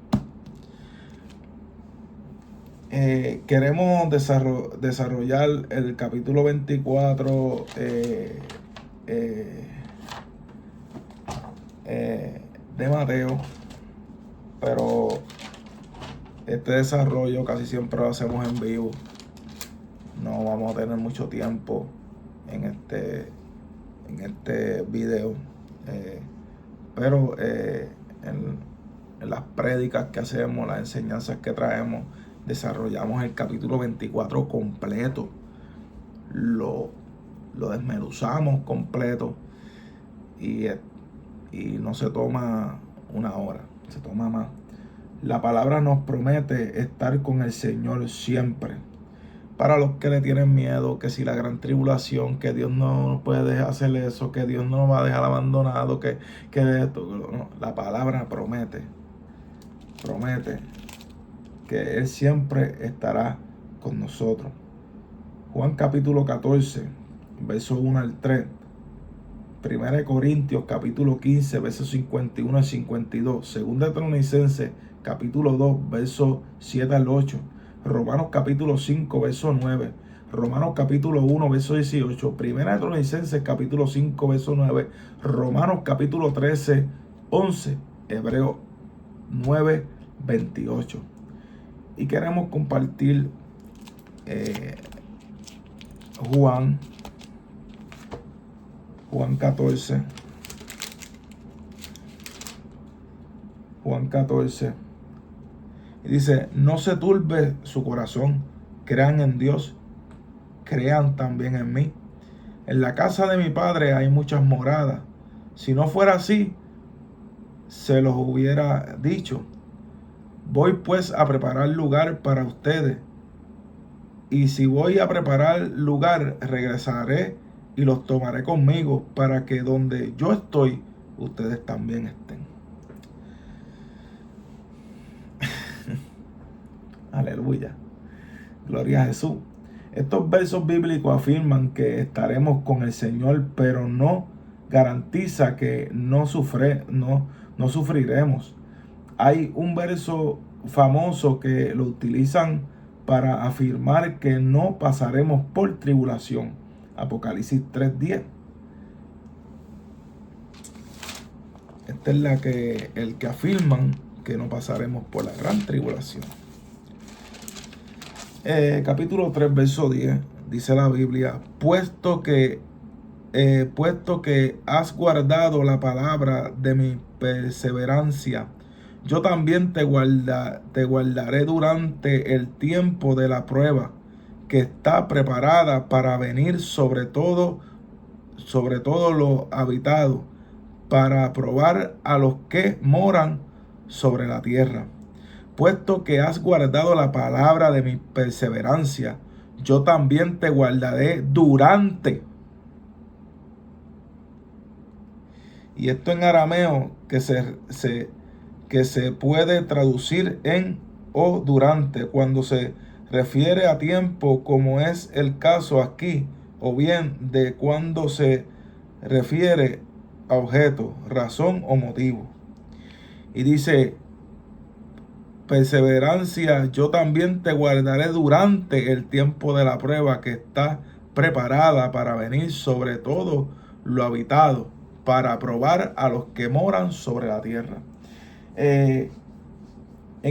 Queremos desarrollar el capítulo 24 de Mateo, pero este desarrollo casi siempre lo hacemos en vivo. No vamos a tener mucho tiempo en este video, pero en las prédicas que hacemos, las enseñanzas que traemos, desarrollamos el capítulo 24 completo, lo desmenuzamos completo y no se toma una hora, se toma más. La palabra nos promete estar con el Señor siempre. Para los que le tienen miedo, que si la gran tribulación, que Dios no puede hacer eso, que Dios no nos va a dejar abandonado, que esto, no, la palabra promete que Él siempre estará con nosotros. Juan capítulo 14, versos 1 al 3. 1 Corintios capítulo 15, versos 51 al 52. 2 Tesalonicenses capítulo 2, versos 7 al 8. Romanos capítulo 5, verso 9. Romanos capítulo 1, verso 18. 1 Tesalonicenses capítulo 5, verso 9. Romanos capítulo 13, 11. Hebreos 9, 28. Y queremos compartir Juan 14, Juan 14. Y dice, no se turbe su corazón, crean en Dios, crean también en mí. En la casa de mi Padre hay muchas moradas. Si no fuera así, se los hubiera dicho. Voy pues a preparar lugar para ustedes. Y si voy a preparar lugar, regresaré y los tomaré conmigo, para que donde yo estoy, ustedes también estén. Aleluya. Gloria a Jesús. Estos versos bíblicos afirman que estaremos con el Señor, pero no garantiza que no sufriremos. Hay un verso famoso que lo utilizan para afirmar que no pasaremos por tribulación. Apocalipsis 3:10. Esta es el que afirman que no pasaremos por la gran tribulación. Capítulo 3, verso 10, dice la Biblia, puesto que has guardado la palabra de mi perseverancia, yo también te guardaré durante el tiempo de la prueba, que está preparada para venir sobre todo lo habitado, para probar a los que moran sobre la tierra. Puesto que has guardado la palabra de mi perseverancia, yo también te guardaré durante. Y esto en arameo que se puede traducir en o durante, cuando se refiere a tiempo, como es el caso aquí, o bien de cuando se refiere a objeto, razón o motivo. Y dice, perseverancia, yo también te guardaré durante el tiempo de la prueba, que está preparada para venir sobre todo lo habitado, para probar a los que moran sobre la tierra. En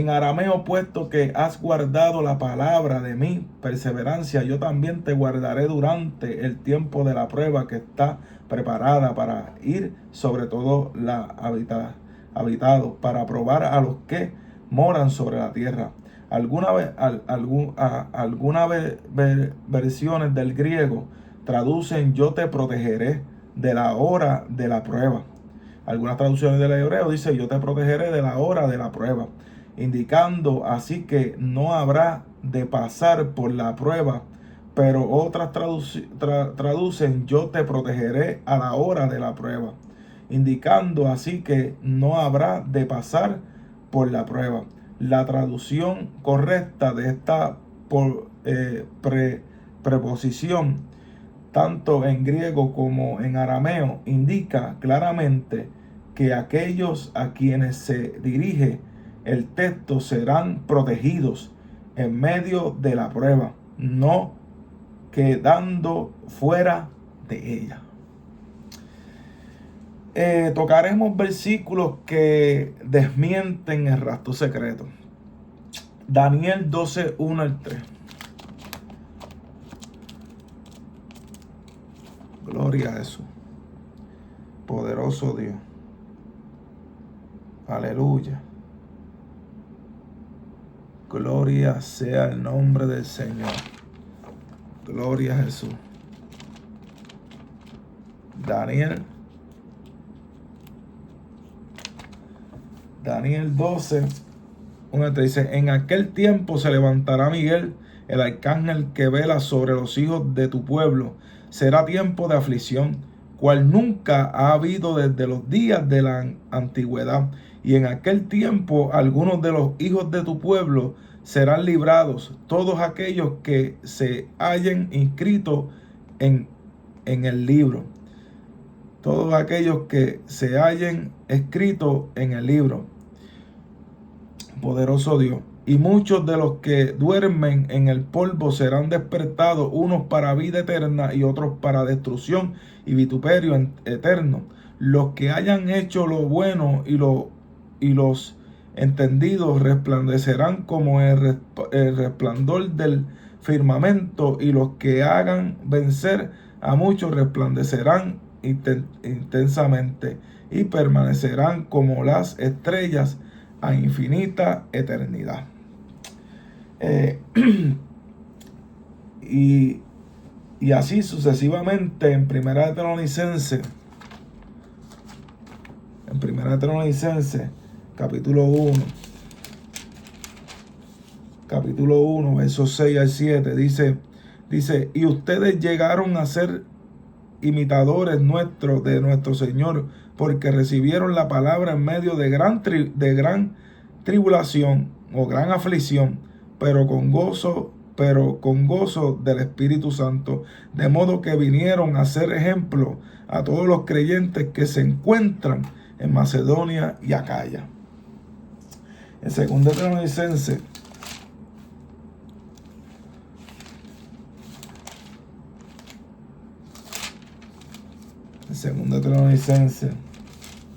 arameo, puesto que has guardado la palabra de mi perseverancia, yo también te guardaré durante el tiempo de la prueba, que está preparada para ir sobre todo la habitado, para probar a los que moran sobre la tierra. Algunas versiones del griego traducen yo te protegeré de la hora de la prueba. Algunas traducciones del hebreo dice yo te protegeré de la hora de la prueba, indicando así que no habrá de pasar por la prueba, pero otras traducen yo te protegeré a la hora de la prueba, indicando así que no habrá de pasar por la prueba. La traducción correcta de esta preposición, tanto en griego como en arameo, indica claramente que aquellos a quienes se dirige el texto serán protegidos en medio de la prueba, no quedando fuera de ella. Tocaremos versículos que desmienten el rapto secreto. Daniel 12, 1 al 3. Gloria a Jesús. Poderoso Dios. Aleluya. Gloria sea el nombre del Señor. Gloria a Jesús. Daniel 12, 1 dice, en aquel tiempo se levantará Miguel, el arcángel que vela sobre los hijos de tu pueblo. Será tiempo de aflicción, cual nunca ha habido desde los días de la antigüedad. Y en aquel tiempo algunos de los hijos de tu pueblo serán librados, todos aquellos que se hayan inscrito en el libro. Todos aquellos que se hayan escrito en el libro. Poderoso Dios. Y muchos de los que duermen en el polvo serán despertados, unos para vida eterna y otros para destrucción y vituperio eterno. Los que hayan hecho lo bueno y los entendidos resplandecerán como el resplandor del firmamento, y los que hagan vencer a muchos resplandecerán intensamente y permanecerán como las estrellas a infinita eternidad. Y así sucesivamente en Primera de Tesalonicenses, capítulo 1, versos 6 al 7, dice, y ustedes llegaron a ser imitadores de nuestro Señor, porque recibieron la palabra en medio de gran tribulación o gran aflicción, pero con gozo del Espíritu Santo, de modo que vinieron a ser ejemplo a todos los creyentes que se encuentran en Macedonia y Acaya. En 2 Tesalonicenses,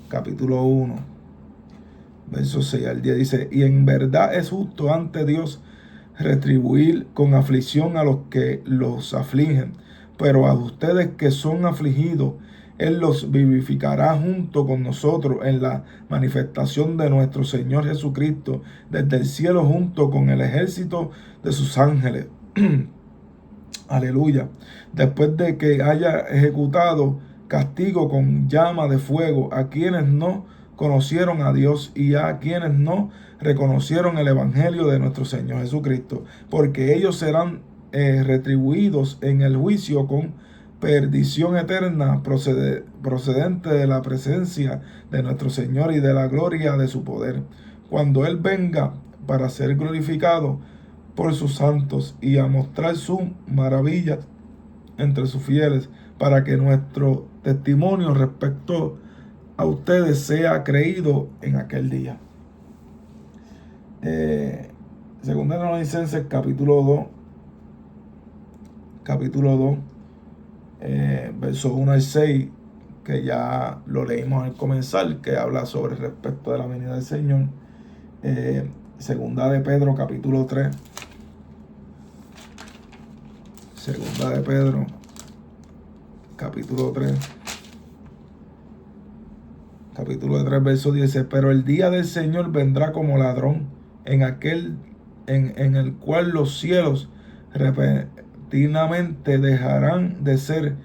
capítulo 1, versos 6 al 10, dice, y en verdad es justo ante Dios retribuir con aflicción a los que los afligen, pero a ustedes que son afligidos, Él los vivificará junto con nosotros en la manifestación de nuestro Señor Jesucristo desde el cielo junto con el ejército de sus ángeles. Aleluya. Después de que haya ejecutado castigo con llama de fuego a quienes no conocieron a Dios y a quienes no reconocieron el evangelio de nuestro Señor Jesucristo, porque ellos serán retribuidos en el juicio con perdición eterna procedente de la presencia de nuestro Señor y de la gloria de su poder, cuando Él venga para ser glorificado por sus santos y a mostrar su maravilla entre sus fieles, para que nuestro testimonio respecto a ustedes sea creído en aquel día. Segunda de Tesalonicenses, capítulo 2, versos 1 al 6, que ya lo leímos al comenzar, que habla sobre respecto de la venida del Señor. Segunda de Pedro, capítulo 3. Segunda de Pedro, capítulo 3. Capítulo 3, verso 10. Pero el día del Señor vendrá como ladrón, en el cual los cielos repentinamente dejarán de ser,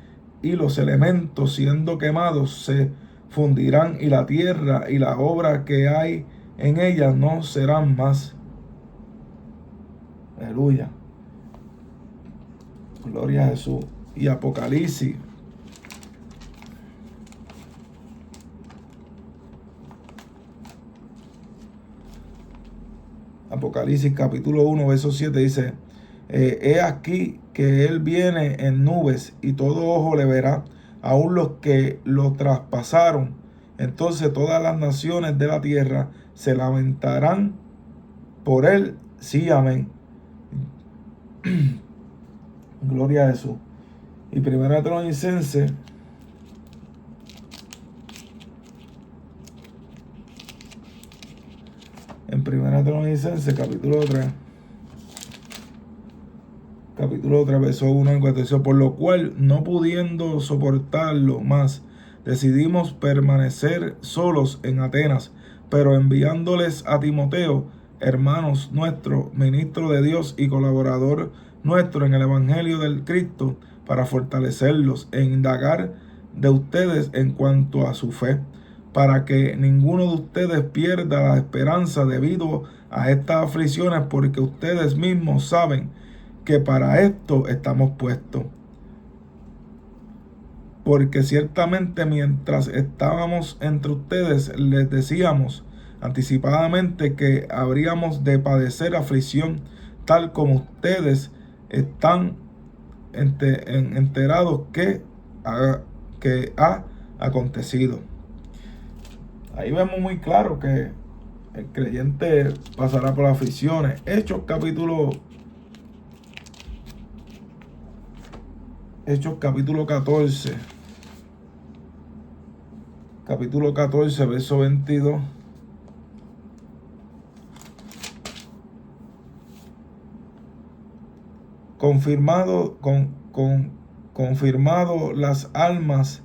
y los elementos, siendo quemados, se fundirán, y la tierra y la obra que hay en ella no serán más. Aleluya. Gloria a Jesús. Y Apocalipsis, capítulo 1, verso 7 dice, he aquí que Él viene en nubes y todo ojo le verá, aun los que lo traspasaron. Entonces todas las naciones de la tierra se lamentarán por Él. Sí, amén. Gloria a Jesús. Y Primera de Tesalonicenses, capítulo 3, verso 1 al 4, dice, por lo cual, no pudiendo soportarlo más, decidimos permanecer solos en Atenas, pero enviándoles a Timoteo, hermanos nuestro, ministro de Dios y colaborador nuestro en el evangelio del Cristo, para fortalecerlos e indagar de ustedes en cuanto a su fe, para que ninguno de ustedes pierda la esperanza debido a estas aflicciones, porque ustedes mismos saben que para esto estamos puestos. Porque ciertamente mientras estábamos entre ustedes les decíamos anticipadamente que habríamos de padecer aflicción, tal como ustedes están enterados que ha acontecido. Ahí vemos muy claro que el creyente pasará por aflicciones. Hechos capítulo 14. Capítulo 14, verso 22. Confirmado las almas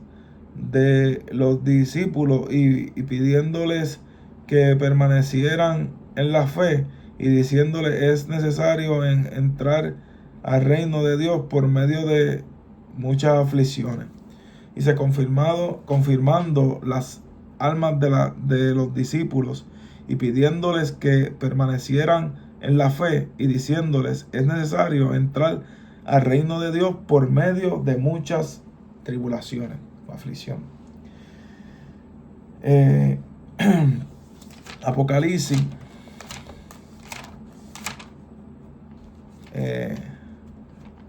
de los discípulos y pidiéndoles que permanecieran en la fe y diciéndole es necesario entrar al reino de Dios por medio de muchas aflicciones. Y se confirmando las almas de los discípulos y pidiéndoles que permanecieran en la fe y diciéndoles es necesario entrar al reino de Dios por medio de muchas tribulaciones o aflicción. Apocalipsis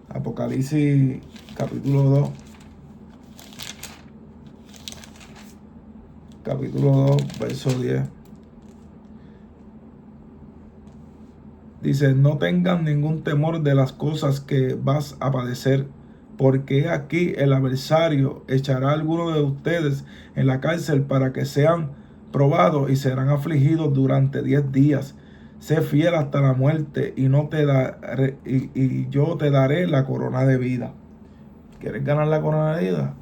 Apocalipsis capítulo 2 verso 10 dice: no tengan ningún temor de las cosas que vas a padecer, porque aquí el adversario echará a algunos de ustedes en la cárcel para que sean probados y serán afligidos durante 10 días. Sé fiel hasta la muerte y yo te daré la corona de vida. ¿Quieres ganar la corona de vida?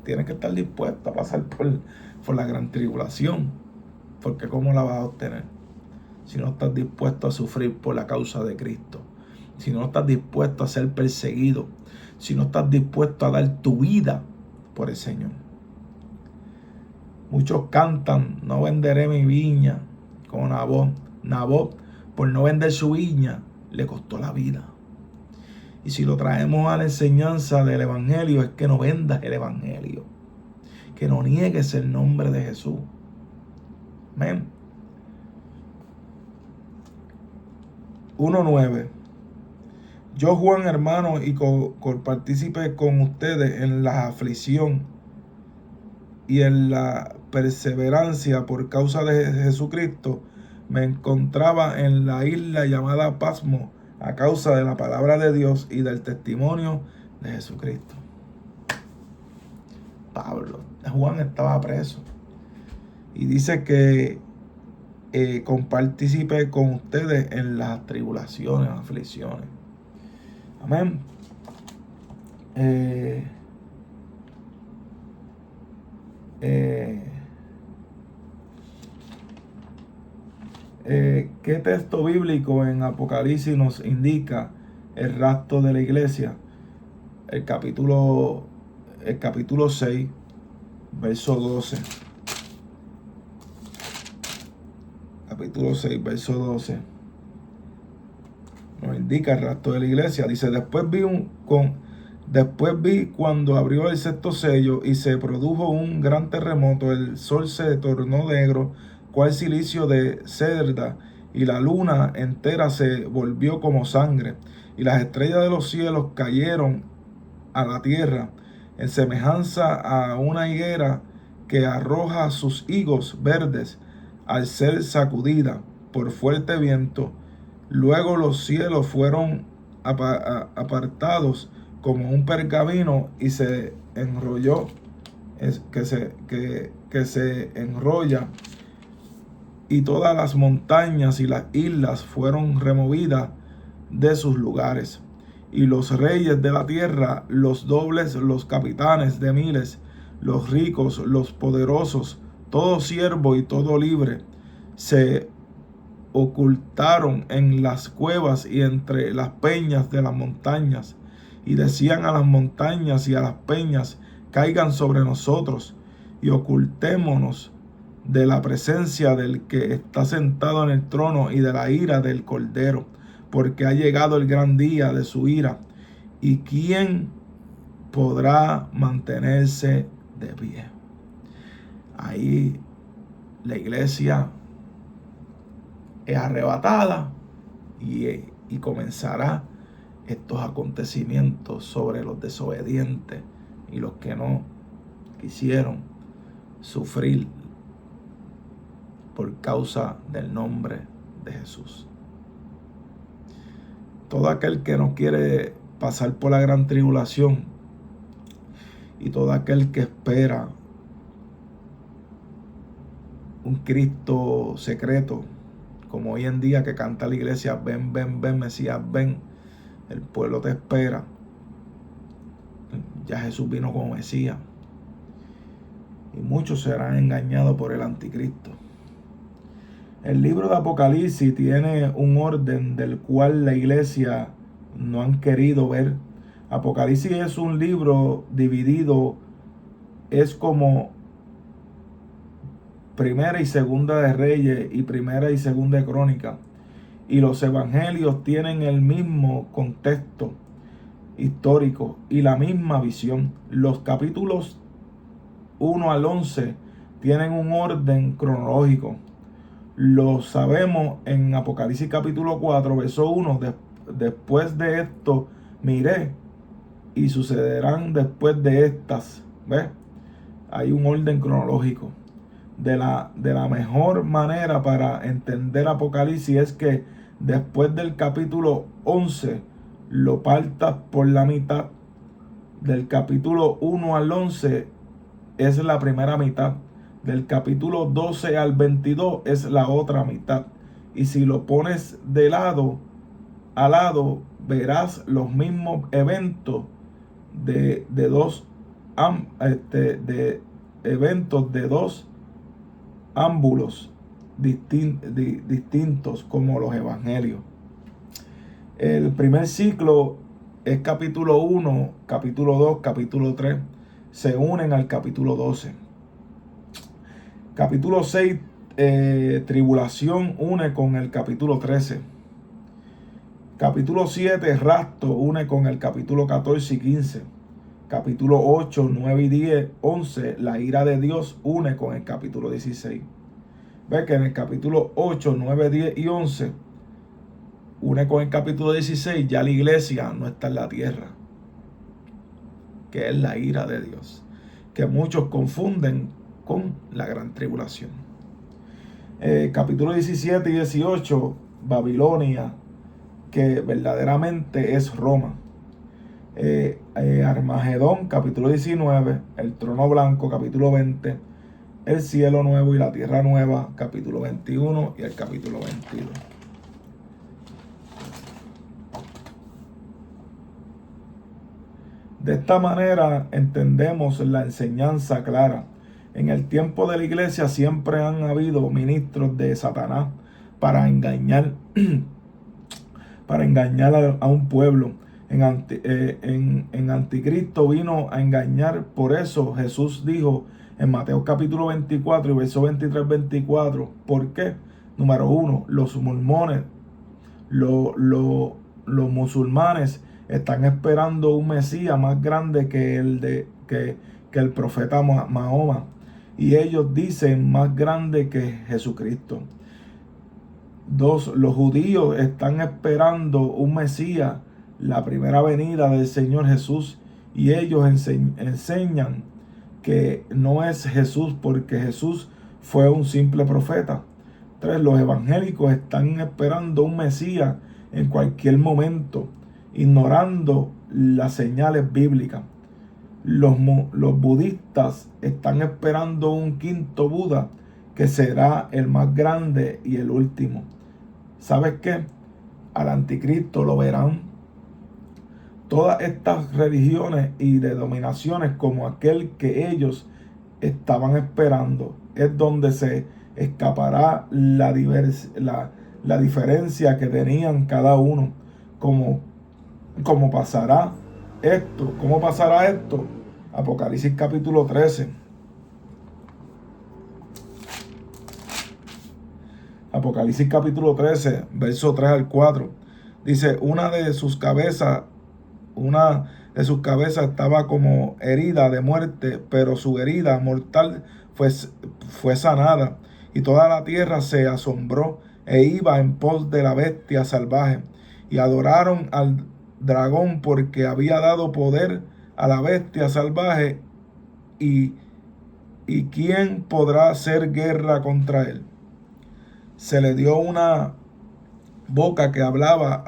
Tienes que estar dispuesto a pasar por la gran tribulación, porque ¿cómo la vas a obtener? Si no estás dispuesto a sufrir por la causa de Cristo, si no estás dispuesto a ser perseguido, si no estás dispuesto a dar tu vida por el Señor. Muchos cantan: no venderé mi viña, como Nabot, por no vender su viña, le costó la vida. Y si lo traemos a la enseñanza del Evangelio, es que no vendas el Evangelio, que no niegues el nombre de Jesús. Amén. 1:9. Yo, Juan, hermano, y copartícipe con ustedes en la aflicción y en la perseverancia por causa de Jesucristo, me encontraba en la isla llamada Pasmo a causa de la palabra de Dios y del testimonio de Jesucristo. Juan estaba preso y dice que compartícipe con ustedes en las tribulaciones, aflicciones. Amén. ¿Qué texto bíblico en Apocalipsis nos indica el rapto de la iglesia? El capítulo 6, verso 12. Capítulo 6, verso 12. Nos indica el rapto de la iglesia. Dice: después vi cuando abrió el sexto sello y se produjo un gran terremoto. El sol se tornó negro, cual cilicio de cerda, y la luna entera se volvió como sangre, y las estrellas de los cielos cayeron a la tierra, en semejanza a una higuera que arroja sus higos verdes al ser sacudida por fuerte viento. Luego los cielos fueron apartados como un pergamino y se enrolló, que se enrolla, y todas las montañas y las islas fueron removidas de sus lugares. Y los reyes de la tierra, los dobles, los capitanes de miles, los ricos, los poderosos, todo siervo y todo libre, se ocultaron en las cuevas y entre las peñas de las montañas, y decían a las montañas y a las peñas: caigan sobre nosotros y ocultémonos de la presencia del que está sentado en el trono y de la ira del Cordero, porque ha llegado el gran día de su ira. ¿Y quién podrá mantenerse de pie? Ahí la iglesia es arrebatada y comenzará estos acontecimientos sobre los desobedientes y los que no quisieron sufrir por causa del nombre de Jesús. Todo aquel que no quiere pasar por la gran tribulación y todo aquel que espera un Cristo secreto, como hoy en día que canta la iglesia: ven, ven, ven, Mesías, ven, el pueblo te espera. Ya Jesús vino como Mesías y muchos serán engañados por el anticristo. El libro de Apocalipsis tiene un orden del cual la iglesia no han querido ver. Apocalipsis es un libro dividido, es como Primera y Segunda de Reyes y Primera y Segunda de Crónicas. Y los evangelios tienen el mismo contexto histórico y la misma visión. Los capítulos 1 al 11 tienen un orden cronológico. Lo sabemos en Apocalipsis capítulo 4, verso 1. Después de esto miré y sucederán después de estas. ¿Ves? Hay un orden cronológico. De la mejor manera para entender Apocalipsis es que después del capítulo 11 lo partas por la mitad. Del capítulo 1 al 11 es la primera mitad. Del capítulo 12 al 22 es la otra mitad. Y si lo pones de lado a lado, verás los mismos eventos de dos ámbulos distintos como los evangelios. El primer ciclo es capítulo 1, capítulo 2, capítulo 3. Se unen al capítulo 12. Capítulo 6, tribulación, une con el capítulo 13. Capítulo 7, rapto, une con el capítulo 14 y 15. Capítulo 8, 9 y 10, 11, la ira de Dios, une con el capítulo 16. Ve que en el capítulo 8, 9, 10 y 11, une con el capítulo 16, ya la iglesia no está en la tierra, que es la ira de Dios, que muchos confunden con la gran tribulación. Capítulo 17 y 18, Babilonia, que verdaderamente es Roma. Armagedón, capítulo 19, el trono blanco, capítulo 20, el cielo nuevo y la tierra nueva, capítulo 21 y el capítulo 22. De esta manera entendemos la enseñanza clara. En el tiempo de la iglesia siempre han habido ministros de Satanás para engañar a un pueblo. En Anticristo vino a engañar. Por eso Jesús dijo en Mateo capítulo 24 y verso 23-24. ¿Por qué? Número 1, los mormones, los musulmanes están esperando un Mesías más grande que el profeta Mahoma. Y ellos dicen más grande que Jesucristo. 2, los judíos están esperando un Mesías, la primera venida del Señor Jesús, y ellos enseñan que no es Jesús porque Jesús fue un simple profeta. 3, los evangélicos están esperando un Mesías en cualquier momento, ignorando las señales bíblicas. Los budistas están esperando un quinto Buda que será el más grande y el último. ¿Sabes qué? Al anticristo lo verán todas estas religiones y denominaciones como aquel que ellos estaban esperando. Es donde se escapará la diferencia que tenían cada uno. ¿Cómo pasará esto? ¿Cómo pasará esto? Apocalipsis capítulo 13. Apocalipsis capítulo 13, verso 3 al 4. Dice, una de sus cabezas estaba como herida de muerte, pero su herida mortal fue sanada. Y toda la tierra se asombró e iba en pos de la bestia salvaje. Y adoraron al dragón porque había dado poder a la bestia salvaje. ¿Y quién podrá hacer guerra contra él? Se le dio una boca que hablaba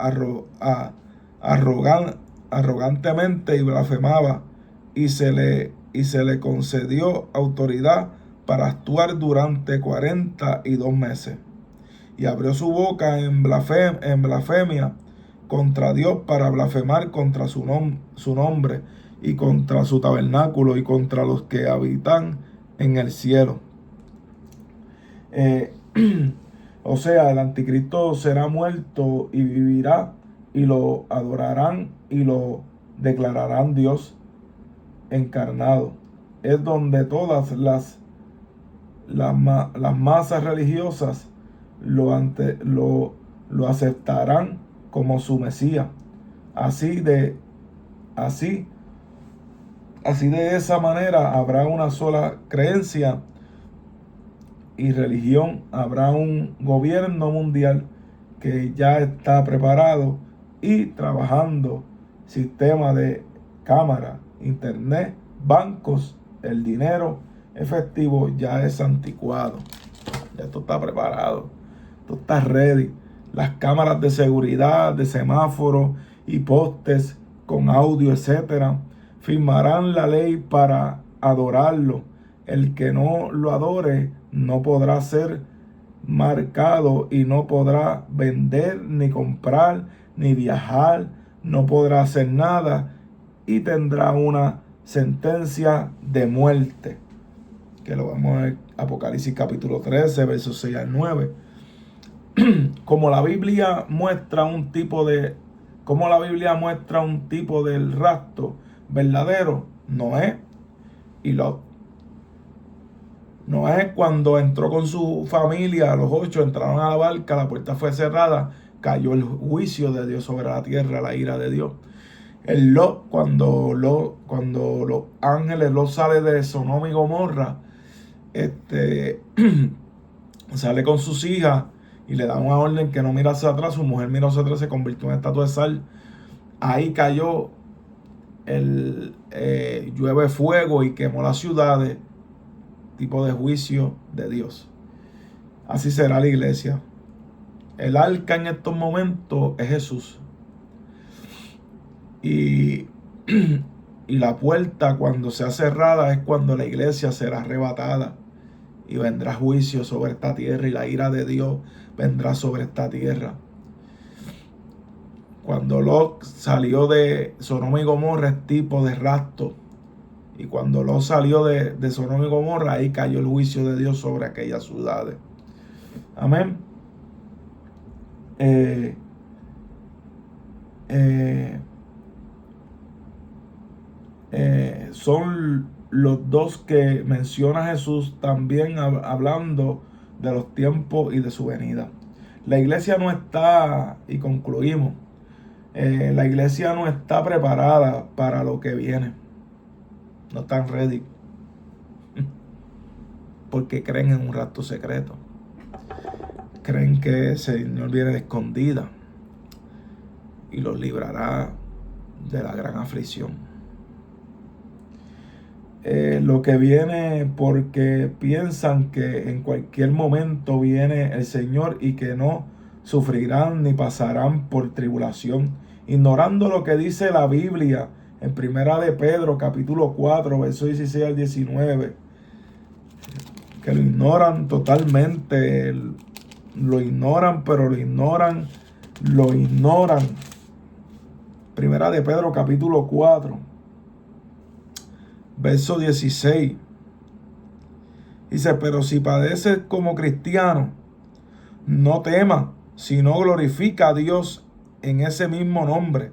arrogantemente y blasfemaba, y se le concedió autoridad para actuar durante 42 meses. Y abrió su boca en blasfemia contra Dios para blasfemar contra su nombre y contra su tabernáculo y contra los que habitan en el cielo. O sea, el anticristo será muerto y vivirá, y lo adorarán y lo declararán Dios encarnado. Es donde todas las masas religiosas lo aceptarán como su Mesías. Así así, así de esa manera habrá una sola creencia y religión, habrá un gobierno mundial que ya está preparado y trabajando, sistema de cámara, internet, bancos, el dinero efectivo ya es anticuado. Ya esto está preparado, esto está ready. Las cámaras de seguridad, de semáforos y postes con audio, etcétera, firmarán la ley para adorarlo. El que no lo adore no podrá ser marcado y no podrá vender, ni comprar, ni viajar, no podrá hacer nada y tendrá una sentencia de muerte. Que lo vemos en Apocalipsis capítulo 13, versos 6 al 9. Como la Biblia muestra un tipo del rapto verdadero, Noé y Lot. Noé, cuando entró con su familia, los 8 entraron a la barca, la puerta fue cerrada, cayó el juicio de Dios sobre la tierra, la ira de Dios. El Lot, cuando los ángeles, Lot sale de Sodoma y Gomorra, sale con sus hijas y le da una orden que no mira hacia atrás. Su mujer miró hacia atrás, se convirtió en estatua de sal. Ahí cayó llueve fuego y quemó las ciudades, tipo de juicio de Dios. Así será la iglesia. El arca en estos momentos es Jesús. Y la puerta, cuando sea cerrada, es cuando la iglesia será arrebatada y vendrá juicio sobre esta tierra, y la ira de Dios vendrá sobre esta tierra. Cuando Lot salió de Sodoma y Gomorra es tipo de rapto, y cuando Lot salió de Sodoma y Gomorra, ahí cayó el juicio de Dios sobre aquellas ciudades. Amén. Son los dos que menciona Jesús también hablando de los tiempos y de su venida. La iglesia no está, y concluimos, la iglesia no está preparada para lo que viene. No están ready. Porque creen en un rapto secreto. Creen que el Señor viene de escondida y los librará de la gran aflicción. Lo que viene porque piensan que en cualquier momento viene el Señor y que no sufrirán ni pasarán por tribulación, ignorando lo que dice la Biblia en Primera de Pedro capítulo 4 verso 16 al 19, que lo ignoran totalmente, lo ignoran, pero lo ignoran. Primera de Pedro capítulo 4 verso 16. Dice: pero si padeces como cristiano, no temas, sino glorifica a Dios en ese mismo nombre.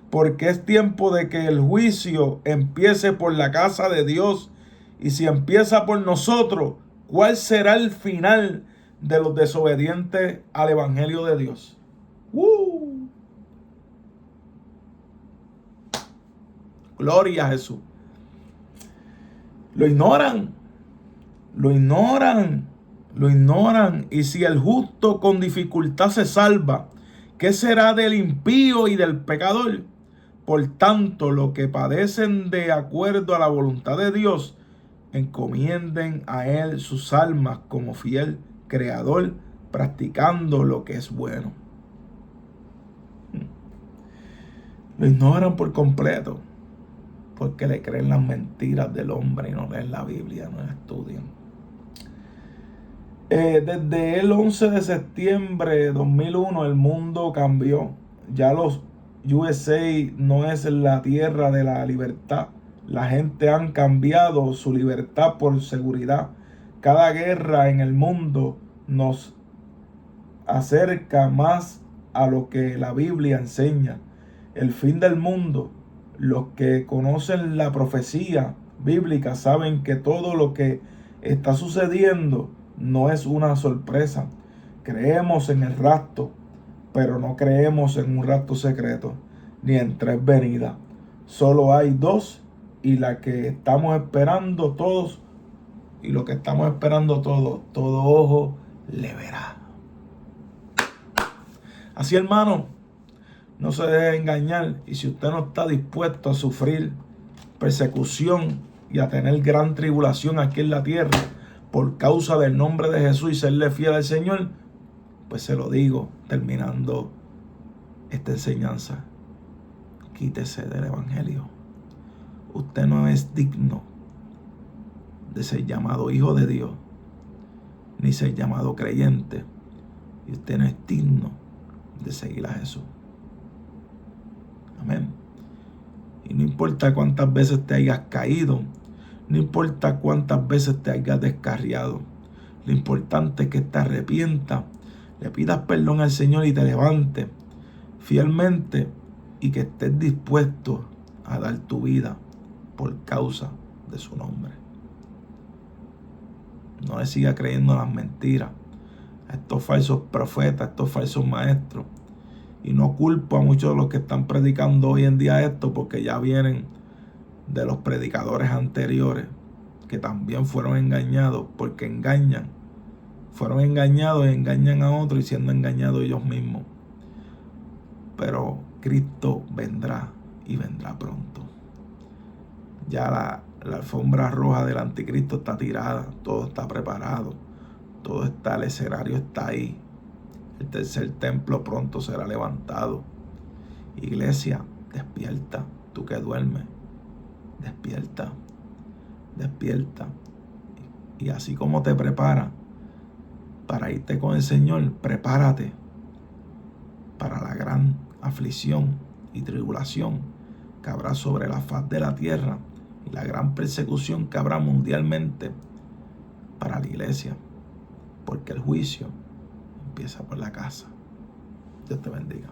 Porque es tiempo de que el juicio empiece por la casa de Dios. Y si empieza por nosotros, ¿cuál será el final de los desobedientes al evangelio de Dios? Gloria a Jesús. Lo ignoran. Y si el justo con dificultad se salva, ¿qué será del impío y del pecador? Por tanto, lo que padecen de acuerdo a la voluntad de Dios, encomienden a Él sus almas como fiel creador, practicando lo que es bueno. Lo ignoran por completo, porque le creen las mentiras del hombre y no leen la Biblia, no la estudian. Desde el 11 de septiembre de 2001 el mundo cambió. Ya los USA no es la tierra de la libertad. La gente han cambiado su libertad por seguridad. Cada guerra en el mundo nos acerca más a lo que la Biblia enseña. El fin del mundo. Los que conocen la profecía bíblica saben que todo lo que está sucediendo no es una sorpresa. Creemos en el rapto, pero no creemos en un rapto secreto, ni en tres venidas. Solo hay dos, y la que estamos esperando todos, y lo que estamos esperando todos, todo ojo le verá. Así, hermano, no se deje engañar, y si usted no está dispuesto a sufrir persecución y a tener gran tribulación aquí en la tierra por causa del nombre de Jesús y serle fiel al Señor, pues se lo digo terminando esta enseñanza: quítese del evangelio. Usted no es digno de ser llamado hijo de Dios, ni ser llamado creyente, y usted no es digno de seguir a Jesús. Amén. Y no importa cuántas veces te hayas caído, no importa cuántas veces te hayas descarriado, lo importante es que te arrepientas, le pidas perdón al Señor y te levantes fielmente, y que estés dispuesto a dar tu vida por causa de su nombre. No le siga creyendo las mentiras a estos falsos profetas, a estos falsos maestros. Y no culpo a muchos de los que están predicando hoy en día esto, porque ya vienen de los predicadores anteriores, que también fueron engañados, porque engañan. Fueron engañados y engañan a otros, y siendo engañados ellos mismos. Pero Cristo vendrá, y vendrá pronto. Ya la alfombra roja del anticristo está tirada, todo está preparado, todo está, el escenario está ahí. El tercer templo pronto será levantado. Iglesia, despierta, tú que duermes, despierta, despierta. Y así como te preparas para irte con el Señor, prepárate para la gran aflicción y tribulación que habrá sobre la faz de la tierra, y la gran persecución que habrá mundialmente para la iglesia, porque el juicio empieza por la casa. Dios te bendiga.